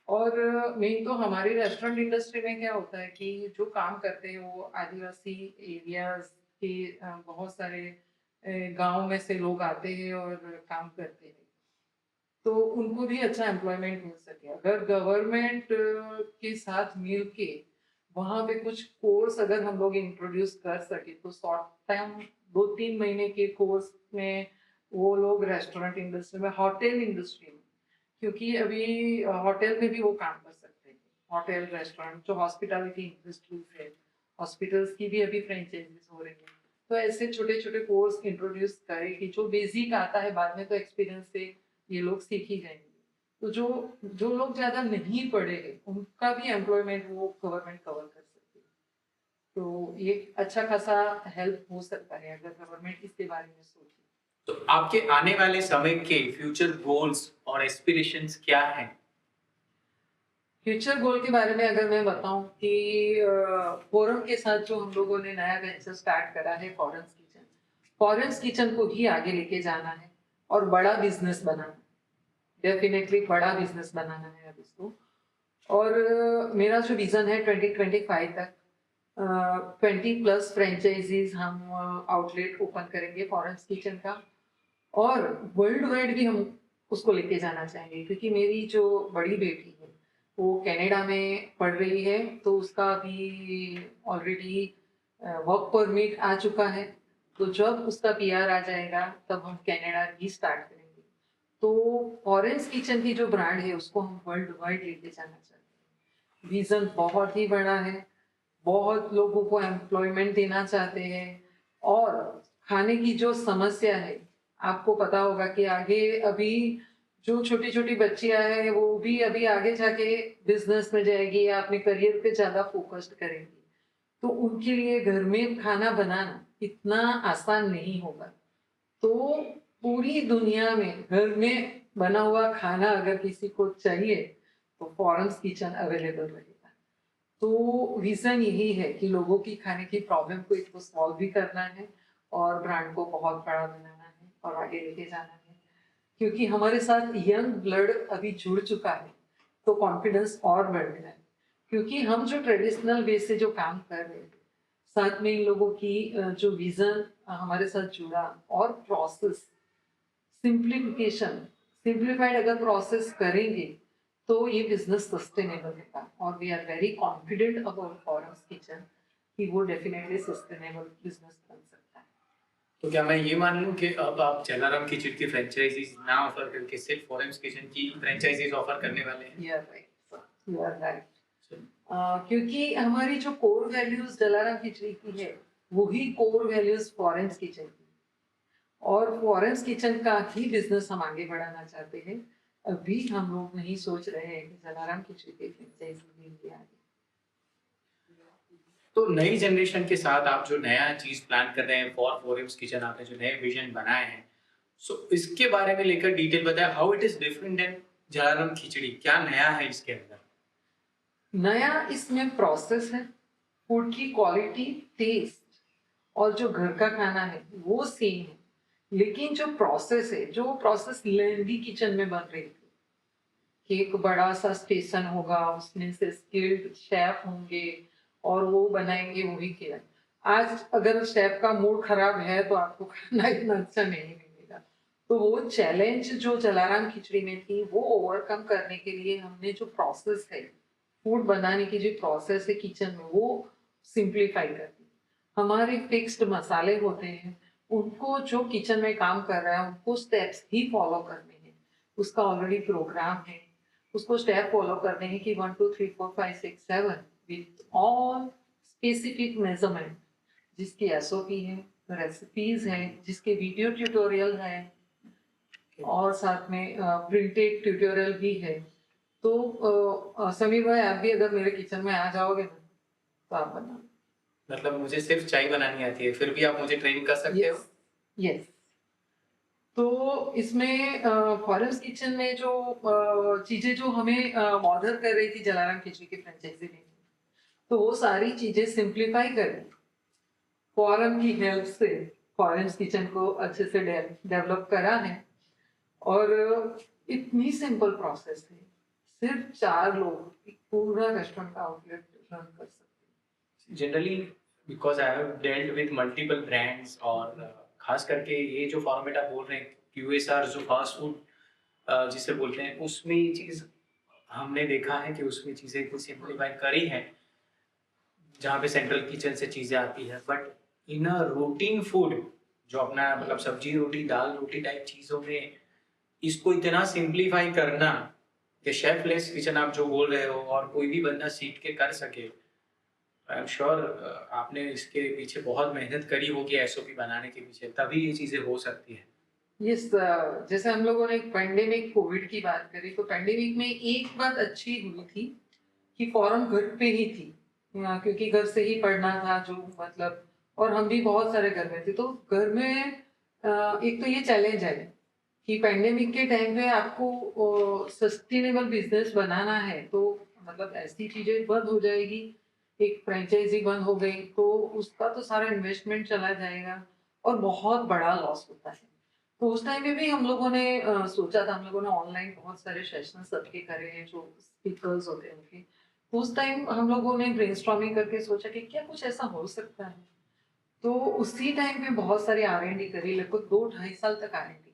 B: और मेन तो हमारी रेस्टोरेंट इंडस्ट्री में क्या होता है कि जो काम करते हैं वो आदिवासी एरियाज के, बहुत सारे गांव में से लोग आते हैं और काम करते हैं, तो उनको भी अच्छा एम्प्लॉयमेंट मिल सके। अगर गवर्नमेंट के साथ मिल के वहाँ पे कुछ कोर्स अगर हम लोग इंट्रोड्यूस कर सके, तो शॉर्ट टाइम 2-3 महीने के कोर्स में वो लोग रेस्टोरेंट इंडस्ट्री में, होटल इंडस्ट्री में, क्योंकि अभी होटल में भी वो काम कर सकते हैं, होटल रेस्टोरेंट जो हॉस्पिटैलिटी इंडस्ट्रीज है, हॉस्पिटल्स की भी अभी फ्रेंचाइजीज हो रही है। तो ऐसे छोटे छोटे कोर्स इंट्रोड्यूस करें कि जो बेसिक आता है, बाद में तो एक्सपीरियंस से ये लोग सीख ही जाएंगे। तो जो जो लोग ज्यादा नहीं पढ़े हैं उनका भी एम्प्लॉयमेंट वो गवर्नमेंट कवर कर सकती है। तो ये अच्छा खासा हेल्प हो सकता है अगर गवर्नमेंट इसके बारे में सोचे।
A: तो आपके आने वाले समय के फ्यूचर गोल्स और एस्पिरेशंस क्या हैं?
B: फ्यूचर गोल के बारे में अगर मैं बताऊं कि फोरम के साथ जो हम लोगों ने नया वेंचर स्टार्ट करा है, फॉरेंस किचन को ही आगे लेके जाना है और बड़ा बिजनेस बनाना, डेफिनेटली बड़ा बिजनेस बनाना है अब इसको। और मेरा जो विजन है 2025 तक 20+ फ्रेंचाइजीज हम आउटलेट ओपन करेंगे फॉरेंस किचन का, और वर्ल्ड वाइड भी हम उसको लेके जाना चाहेंगे, क्योंकि मेरी जो बड़ी बेटी है वो कनाडा में पढ़ रही है, तो उसका अभी ऑलरेडी वर्क परमिट आ चुका है। तो जब उसका पीआर आ जाएगा तब हम कनाडा ही स्टार्ट करेंगे। तो ऑरेंज किचन की जो ब्रांड है उसको हम वर्ल्ड वाइड लेके जाना चाहते हैं। विजन बहुत ही बड़ा है, बहुत लोगों को एम्प्लॉयमेंट देना चाहते हैं। और खाने की जो समस्या है, आपको पता होगा कि आगे अभी जो छोटी छोटी बच्चियां हैं वो भी अभी आगे जाके बिजनेस में जाएगी या अपने करियर पे ज्यादा फोकस्ड करेंगी, तो उनके लिए घर में खाना बनाना इतना आसान नहीं होगा। तो पूरी दुनिया में घर में बना हुआ खाना अगर किसी को चाहिए तो फॉरेंस किचन अवेलेबल रहेगा। तो रीज़न यही है कि लोगों की खाने की प्रॉब्लम को एक तो सॉल्व भी करना है और ब्रांड को बहुत बड़ा बनाना है और आगे लेके जाना है। क्योंकि हमारे साथ यंग ब्लड अभी जुड़ चुका है, तो कॉन्फिडेंस और बढ़ गया है। क्योंकि हम जो ट्रेडिशनल वे से जो काम कर रहे थे, साथ में इन लोगों की जो विज़न हमारे साथ जुड़ा और प्रोसेस सिंप्लीफिकेशन सिंप्लीफाइड अगर प्रोसेस करेंगे तो ये बिजनेस सस्टेनेबल है और we are very confident about Forest Kitchen कि वो डेफिनेटली सस्टेनेबल बिजनेस बन सकता है।
A: तो क्या मैं ये मान लूँ कि अब आप जलाराम खिचड़ी की फ्रेंचाइजीज ना ऑफर करके सिर्फ फॉरेस्ट किचन की फ्रेंचाइजीज ऑफर करने वाले हैं?
B: You are right, you are right. क्योंकि हमारी जो कोर वैल्यूज जलाराम खिचड़ी की है वही कोर वैल्यूज फॉरेस्ट किचन की, और फॉरेस्ट किचन का ही बिजनेस हम आगे बढ़ाना चाहते हैं। अभी हम लोग नहीं सोच रहे हैं कि जलाराम खिचड़ी की फ्रेंचाइजी लेंगे आगे।
A: तो नई जनरेशन के साथ आप जो नया चीज प्लान कर रहे हैं फॉर फॉरेस्ट किचन, आपने जो नए विजन बनाए हैं, सो इसके बारे में लेकर डिटेल बताएं। How it is different than Jalaram Khichdi, क्या नया है इसके अंदर?
B: नया इसमें प्रोसेस है, फूड की क्वालिटी, टेस्ट और जो घर का खाना है वो सेम है, लेकिन जो प्रोसेस है, जो प्रोसेस लेंदी किचन में बन रही थी कि एक बड़ा सा स्टेशन होगा, उसमें से स्किल्ड शेफ होंगे और वो बनाएंगे वही खिलाए। आज अगर शेफ का मूड खराब है तो आपको खाना इतना अच्छा नहीं मिलेगा। तो वो चैलेंज जो जलाराम खिचड़ी में थी वो ओवरकम करने के लिए हमने जो प्रोसेस है, फूड बनाने की जो प्रोसेस है किचन में, वो सिंप्लीफाई कर दी। हमारे फिक्स्ड मसाले होते हैं, उनको जो किचन में काम कर रहा है उनको स्टेप्स ही फॉलो करने हैं। उसका ऑलरेडी प्रोग्राम है, उसको स्टेप फॉलो करने हैं कि 1 2 3 4 5 6 7 विथ ऑल स्पेसिफिक मेजरमेंट, जिसकी एसओपी है, रेसिपीज हैं, जिसके वीडियो ट्यूटोरियल है और साथ में प्रिंटेड ट्यूटोरियल भी है। तो समीर भाई, आप भी अगर मेरे किचन में आ जाओगे ना तो आप बनाओ।
A: मतलब मुझे सिर्फ चाय बनानी आती है, फिर भी आप मुझे ट्रेनिंग कर सकते हो?
B: यस। तो इसमें फॉरेस्ट किचन में जो चीजें जो हमें बॉदर कर रही थी जलाराम खिचड़ी की फ्रेंचाइजी में, तो वो सारी चीजें सिंप्लीफाई करें फॉरम की हेल्प से फॉरेस्ट किचन को अच्छे से डेवलप करा है। और इतनी सिंपल प्रोसेस है, सिर्फ 4 लोग एक पूरा रेस्टोरेंट का आउटलेट रन कर सकते हैं।
A: Generally because I have dealt with multiple brands, और खास करके ये जो फॉर्मेट आप बोल रहे हैं क्यूएसआर, जो फास्ट फूड जिसे बोलते हैं, उसमें ये चीज़ हमने देखा है कि उसमें चीज़ें कुछ सिंप्लीफाई करी हैं जहाँ पे सेंट्रल किचन से चीज़ें आती है। But in a routine food, जो अपना मतलब सब्जी रोटी दाल रोटी टाइप चीज़ों में इसको इतना सिंप्लीफाई करना कि शेफलेस किचन आप जो बोल रहे हो और कोई भी बंदा सीख के कर सके, आई एम श्योर आपने इसके पीछे बहुत मेहनत करी होगी एसओपी बनाने के पीछे, तभी ये चीज़ें हो सकती है।
B: यस, जैसे हम लोगों ने पैंडेमिक कोविड की बात करी, तो पैंडेमिक में एक बात अच्छी हुई थी कि फॉरम घर पे ही थी। क्योंकि घर से ही पढ़ना था जो मतलब, और हम भी बहुत सारे घर में थे, तो घर में एक तो ये चैलेंज है कि पैंडेमिक के टाइम पे आपको सस्टेनेबल बिजनेस बनाना है, तो मतलब ऐसी चीजें बंद हो जाएगी, एक फ्रेंचाइजी बंद हो गई तो उसका तो सारा इन्वेस्टमेंट चला जाएगा और बहुत बड़ा लॉस होता है। तो उस टाइम में भी हम लोगों ने सोचा था, हम लोगों ने ऑनलाइन बहुत सारे सेशन सबके करे हैं जो स्पीकर्स होते हैं उनके। तो उस टाइम हम लोगों ने ब्रेनस्टॉर्मिंग करके सोचा कि क्या कुछ ऐसा हो सकता है। तो उसी टाइम पे बहुत सारी R&D करी, लगभग 2 ढाई साल तक R&D करी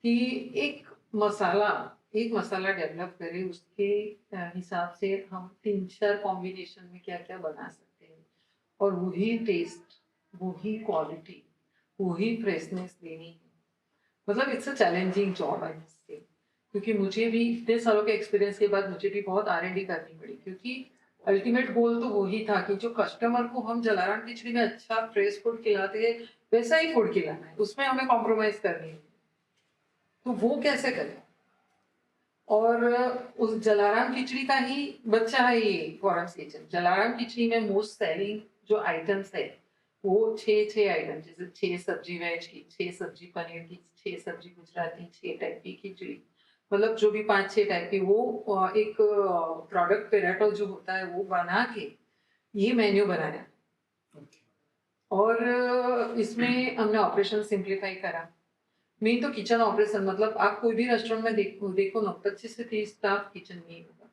B: कि एक मसाला डेवलप करें, उसके हिसाब से हम 3 4 कॉम्बिनेशन में क्या क्या बना सकते हैं और वही टेस्ट, वही क्वालिटी, वही फ्रेशनेस देनी है। मतलब it's a challenging job I must say, क्योंकि मुझे भी इतने सालों के एक्सपीरियंस के बाद मुझे भी बहुत R&D करनी पड़ी, क्योंकि अल्टीमेट गोल तो वही था कि जो कस्टमर को हम जलाराम खिचड़ी में अच्छा फ्रेश फूड खिलाते हैं वैसा ही फूड खिलाना है, उसमें हमें कॉम्प्रोमाइज करनी है। तो वो कैसे करें? और उस जलाराम खिचड़ी का ही बच्चा है ये फॉरेस्ट किचन। जलाराम खिचड़ी में मोस्ट सेलिंग जो आइटम्स है वो 6 आइटम, जैसे 6 सब्जी वेज की, 6 सब्जी पनीर की, 6 सब्जी गुजराती, 6 टाइप की खिचड़ी, मतलब जो भी 5-6 टाइप की वो एक प्रोडक्ट पेराटो जो होता है वो बना के ये मेन्यू बनाया। और इसमें हमने ऑपरेशन सिंप्लीफाई करा। मेन तो किचन ऑपरेशन, मतलब आप कोई भी रेस्टोरेंट में देखो देखो ना, 25 से 30 स्टाफ किचन में ही होगा।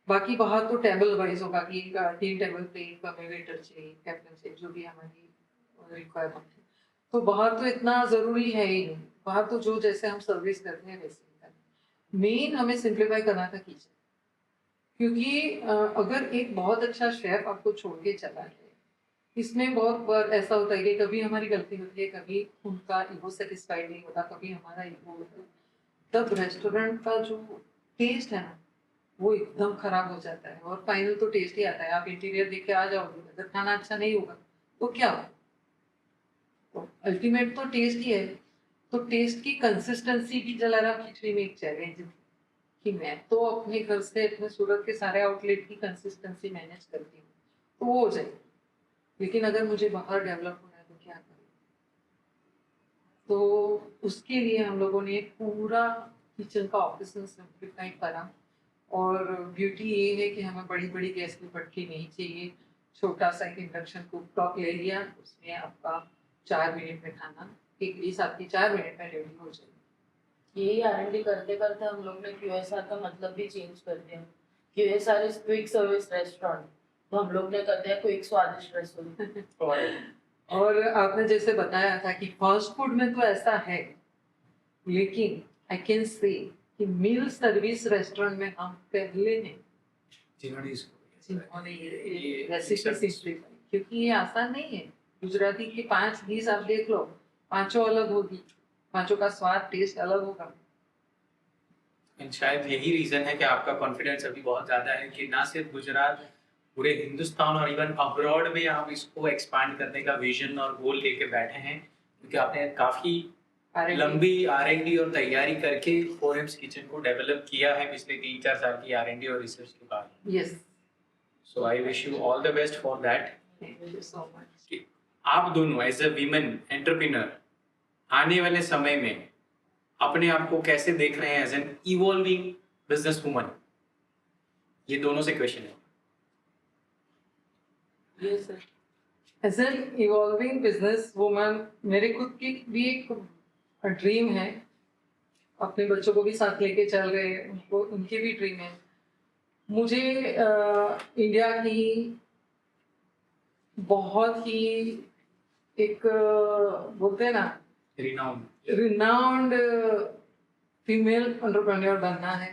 B: बाकी बाहर तो टेबल वाइज होगा कि 3 टेबल पे एक हमें वेटर चाहिए, कैप्टन चाहिए, जो भी हमारी रिक्वायरमेंट है। तो बाहर तो इतना जरूरी है ही नहीं, बाहर तो जो जैसे हम सर्विस करते हैं वैसे ही करना। मेन हमें सिंप्लीफाई करना था किचन, क्योंकि अगर एक बहुत अच्छा शेफ आपको छोड़ के चला जाए, इसमें बहुत बार ऐसा होता है कि कभी हमारी गलती होती है, कभी उनका ईगो सेटिस्फाइड नहीं होता, कभी हमारा ईगो होता है। तब रेस्टोरेंट का जो टेस्ट है ना वो एकदम खराब हो जाता है, और फाइनल तो टेस्ट ही आता है। आप इंटीरियर देख के आ जाओगे, अगर खाना अच्छा नहीं होगा तो क्या होगा? तो अल्टीमेट तो टेस्ट ही है। तो टेस्ट की कंसिस्टेंसी भी जलाराम खिचड़ी में एक चैलेंज थी कि मैं तो अपने घर से अपने सूरत के सारे आउटलेट की कंसिस्टेंसी मैनेज करती हूँ, तो वो हो जाएगी। लेकिन अगर मुझे बाहर डेवलप होना है तो क्या करूँ? तो उसके लिए हम लोगों ने पूरा किचन का ऑपरेशन सिंप्लीफाई करा। और ब्यूटी ये है कि हमें बड़ी बड़ी गैस की भट्टी नहीं चाहिए। छोटा सा एक इंडक्शन कुकटॉप ले लिया, उसमें आपका 4 मिनट में खाना, एक डिश आपकी 4 मिनट में रेडी हो जाएगी।
C: यही R&D करते करते हम लोग ने QSR का मतलब भी चेंज कर दिया। QSR is quick service restaurant, तो हम लोग ने कर दिया क्विक स्वादिष्ट रेस्टोरेंट।
B: और आपने जैसे बताया था कि फास्ट फूड में तो ऐसा है, लेकिन आई कैन से कि मील सर्विस रेस्टोरेंट में हम पहले ने
A: जिन्होंने
B: जिन्होंने ये
A: ये
B: रेसिपी सिंप्लीफाई, क्योंकि ये आसान नहीं है। गुजराती की 5 डिश आप देख लो, पांचों अलग होगी, पांचों का स्वाद टेस्ट अलग होगा।
A: एंड शायद यही रीजन है कि आपका कॉन्फिडेंस अभी बहुत ज्यादा है कि ना सिर्फ गुजरात, पूरे हिंदुस्तान और इवन अब्रॉड में आप इसको एक्सपांड करने का विजन और गोल लेके बैठे हैं, क्योंकि आपने काफी
B: R&D
A: लंबी R&D और तैयारी करके फोरेम्स किचन को डेवलप किया है पिछले 3-4 साल की R&D और रिसर्च के बाद।
B: Yes,
A: so I wish you all the best for that.
B: Thank you so much.
A: कि आप दोनों एज अ वीमेन एंटरप्रेन्योर आने वाले समय में अपने आप को कैसे देख रहे हैं as an evolving business woman? ये दोनों से क्वेश्चन है।
B: Yes sir, as an evolving business woman मेरे खुद की भी एक ड्रीम है। अपने बच्चों को भी साथ लेके चल रहे हैं, उनको उनके भी ड्रीम है। मुझे इंडिया की बहुत ही एक बोलते हैं ना रिनाउंड फीमेल एंटरप्रेन्योर बनना है,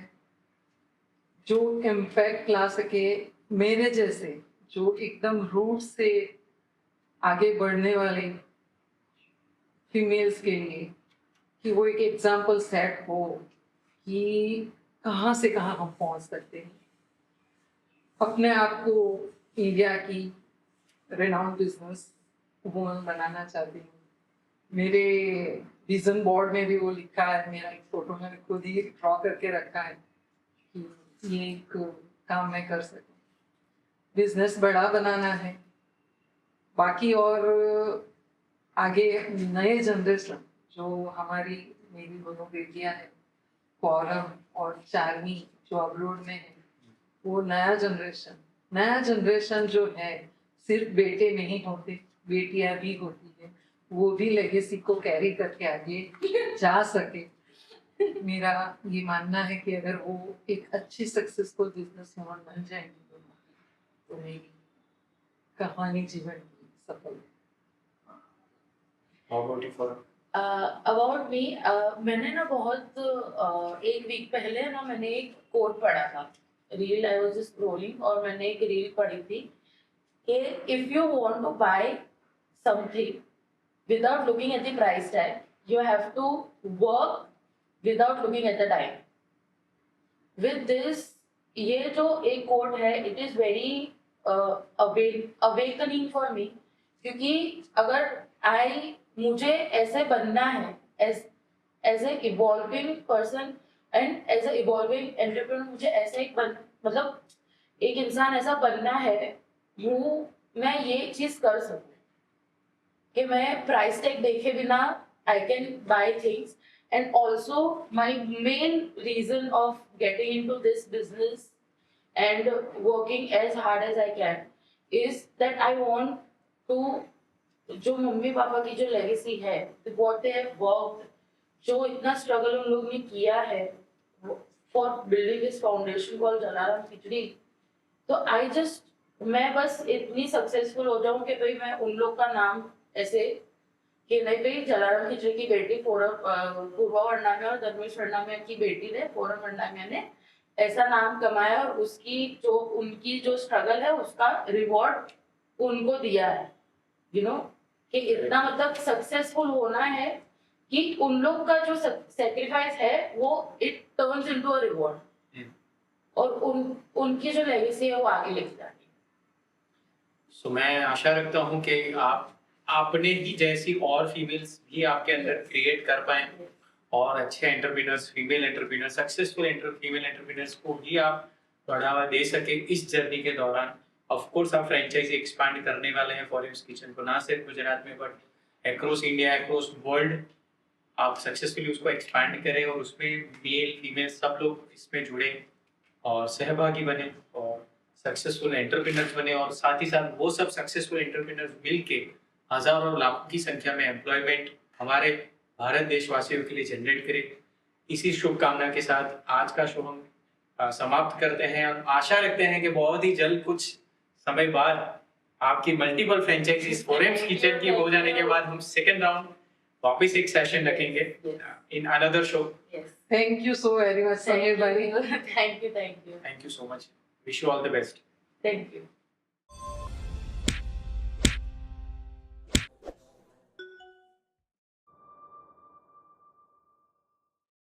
B: जो इम्पैक्ट ला सके मेरे जैसे, जो एकदम रूट से आगे बढ़ने वाले फीमेल्स के लिए, कि वो एक एग्जाम्पल सेट हो कि कहाँ से कहाँ हम पहुँच सकते हैं। अपने आप को इंडिया की रेनाउंड बिजनेस वुमन बनाना चाहती हूँ। मेरे विजन बोर्ड में भी वो लिखा है, मेरा एक फोटो मैंने खुद ही ड्रॉ करके रखा है कि ये एक काम मैं कर सकूं। बिजनेस बड़ा बनाना है, बाकी और आगे नए जनरेशन जो हमारी मेरी दोनों बेटियां हैं, फॉरम और चार्मी जो अब्रोड में है, वो नया जनरेशन जो है, सिर्फ बेटे नहीं होते, बेटियां भी होती है, वो भी लेगेसी को कैरी करके आगे जा सके। मेरा ये मानना है कि अगर वो एक अच्छी सक्सेसफुल बिजनेस वुमन बन जाएंगी तो मेरी कहानी जीवन की सफल है।
A: How about you, Farhan?
C: About me, मैंने ना बहुत एक वीक पहले ना मैंने एक कोट पढ़ा था, रील आई वाज स्क्रोलिंग, और मैंने एक रील पढ़ी थी कि if you want to buy something without looking at the price tag you have to work without looking at the time. With this, ये जो एक कोट है, it is very awakening for me, क्योंकि अगर मुझे ऐसे बनना है as a evolving person and as a evolving entrepreneur, मुझे ऐसे मतलब एक इंसान ऐसा बनना है जो मैं ये चीज कर सकूं कि मैं प्राइस टैग देखे बिना I can buy things And also, my main reason of getting into this business and working as hard as I can is that I want to, जो मम्मी पापा की जो लेगेसी है, what they have worked, जो इतना struggle उन लोग ने किया है for building this foundation called Jalaram Khichdi, तो आई जस्ट मैं बस इतनी सक्सेसफुल हो जाऊं कि भाई मैं उन लोग का नाम ऐसे कि नहीं भाई जलाराम खिचड़ी की बेटी पूर्वा वरनाम्या और धर्मेश वरनाम्या की बेटी ने पूरम वरनाम्या ने ऐसा नाम कमाया और उसकी जो उनकी जो स्ट्रगल है उसका रिवॉर्ड उनको दिया है, यू नो, कि इतना मतलब सक्सेसफुल होना है कि उन लोग का जो सेक्रीफाइस है वो it turns into a reward, और उनकी जो लेगेसी है वो आगे लेके जानी है।
A: सो मैं आशा रखता हूँ कि आपने ही जैसी और फीमेल्स भी आपके अंदर क्रिएट कर पाए और अच्छे entrepreneurs, female entrepreneur, successful female entrepreneurs को भी आप बढ़ावा दे सके इस जर्नी के दौरान। ऑफ कोर्स आप फ्रेंचाइजी एक्सपांड करने वाले हैं फॉरेम्स किचन को, ना सिर्फ गुजरात में but across India, across world आप सक्सेसफुली उसको एक्सपांड करें और उसमें मेल फीमेल सब लोग इसमें जुड़े और सहभागी बने और सक्सेसफुल एंटरप्रेन्योर्स बने, और साथ ही साथ वो सब सक्सेसफुल एंटरप्रेन्योर्स मिल के हजारों और लाखों की संख्या में एम्प्लॉयमेंट हमारे भारत देशवासियों के लिए जनरेट करे। इसी शुभकामना के साथ आज का शो हम समाप्त करते हैं और आशा रखते हैं कि बहुत ही जल्द कुछ समय बाद आपकी मल्टीपल फ्रेंचाइजीज फॉरेम्स किचन की हो जाने के बाद हम सेकंड राउंड वापस एक सेशन रखेंगे in another show.
C: Yes.
B: Thank you so very much,
C: Thank
B: Samir bhai.
C: you. Thank you.
A: Thank you so much, wish you all the best.
C: Thank you.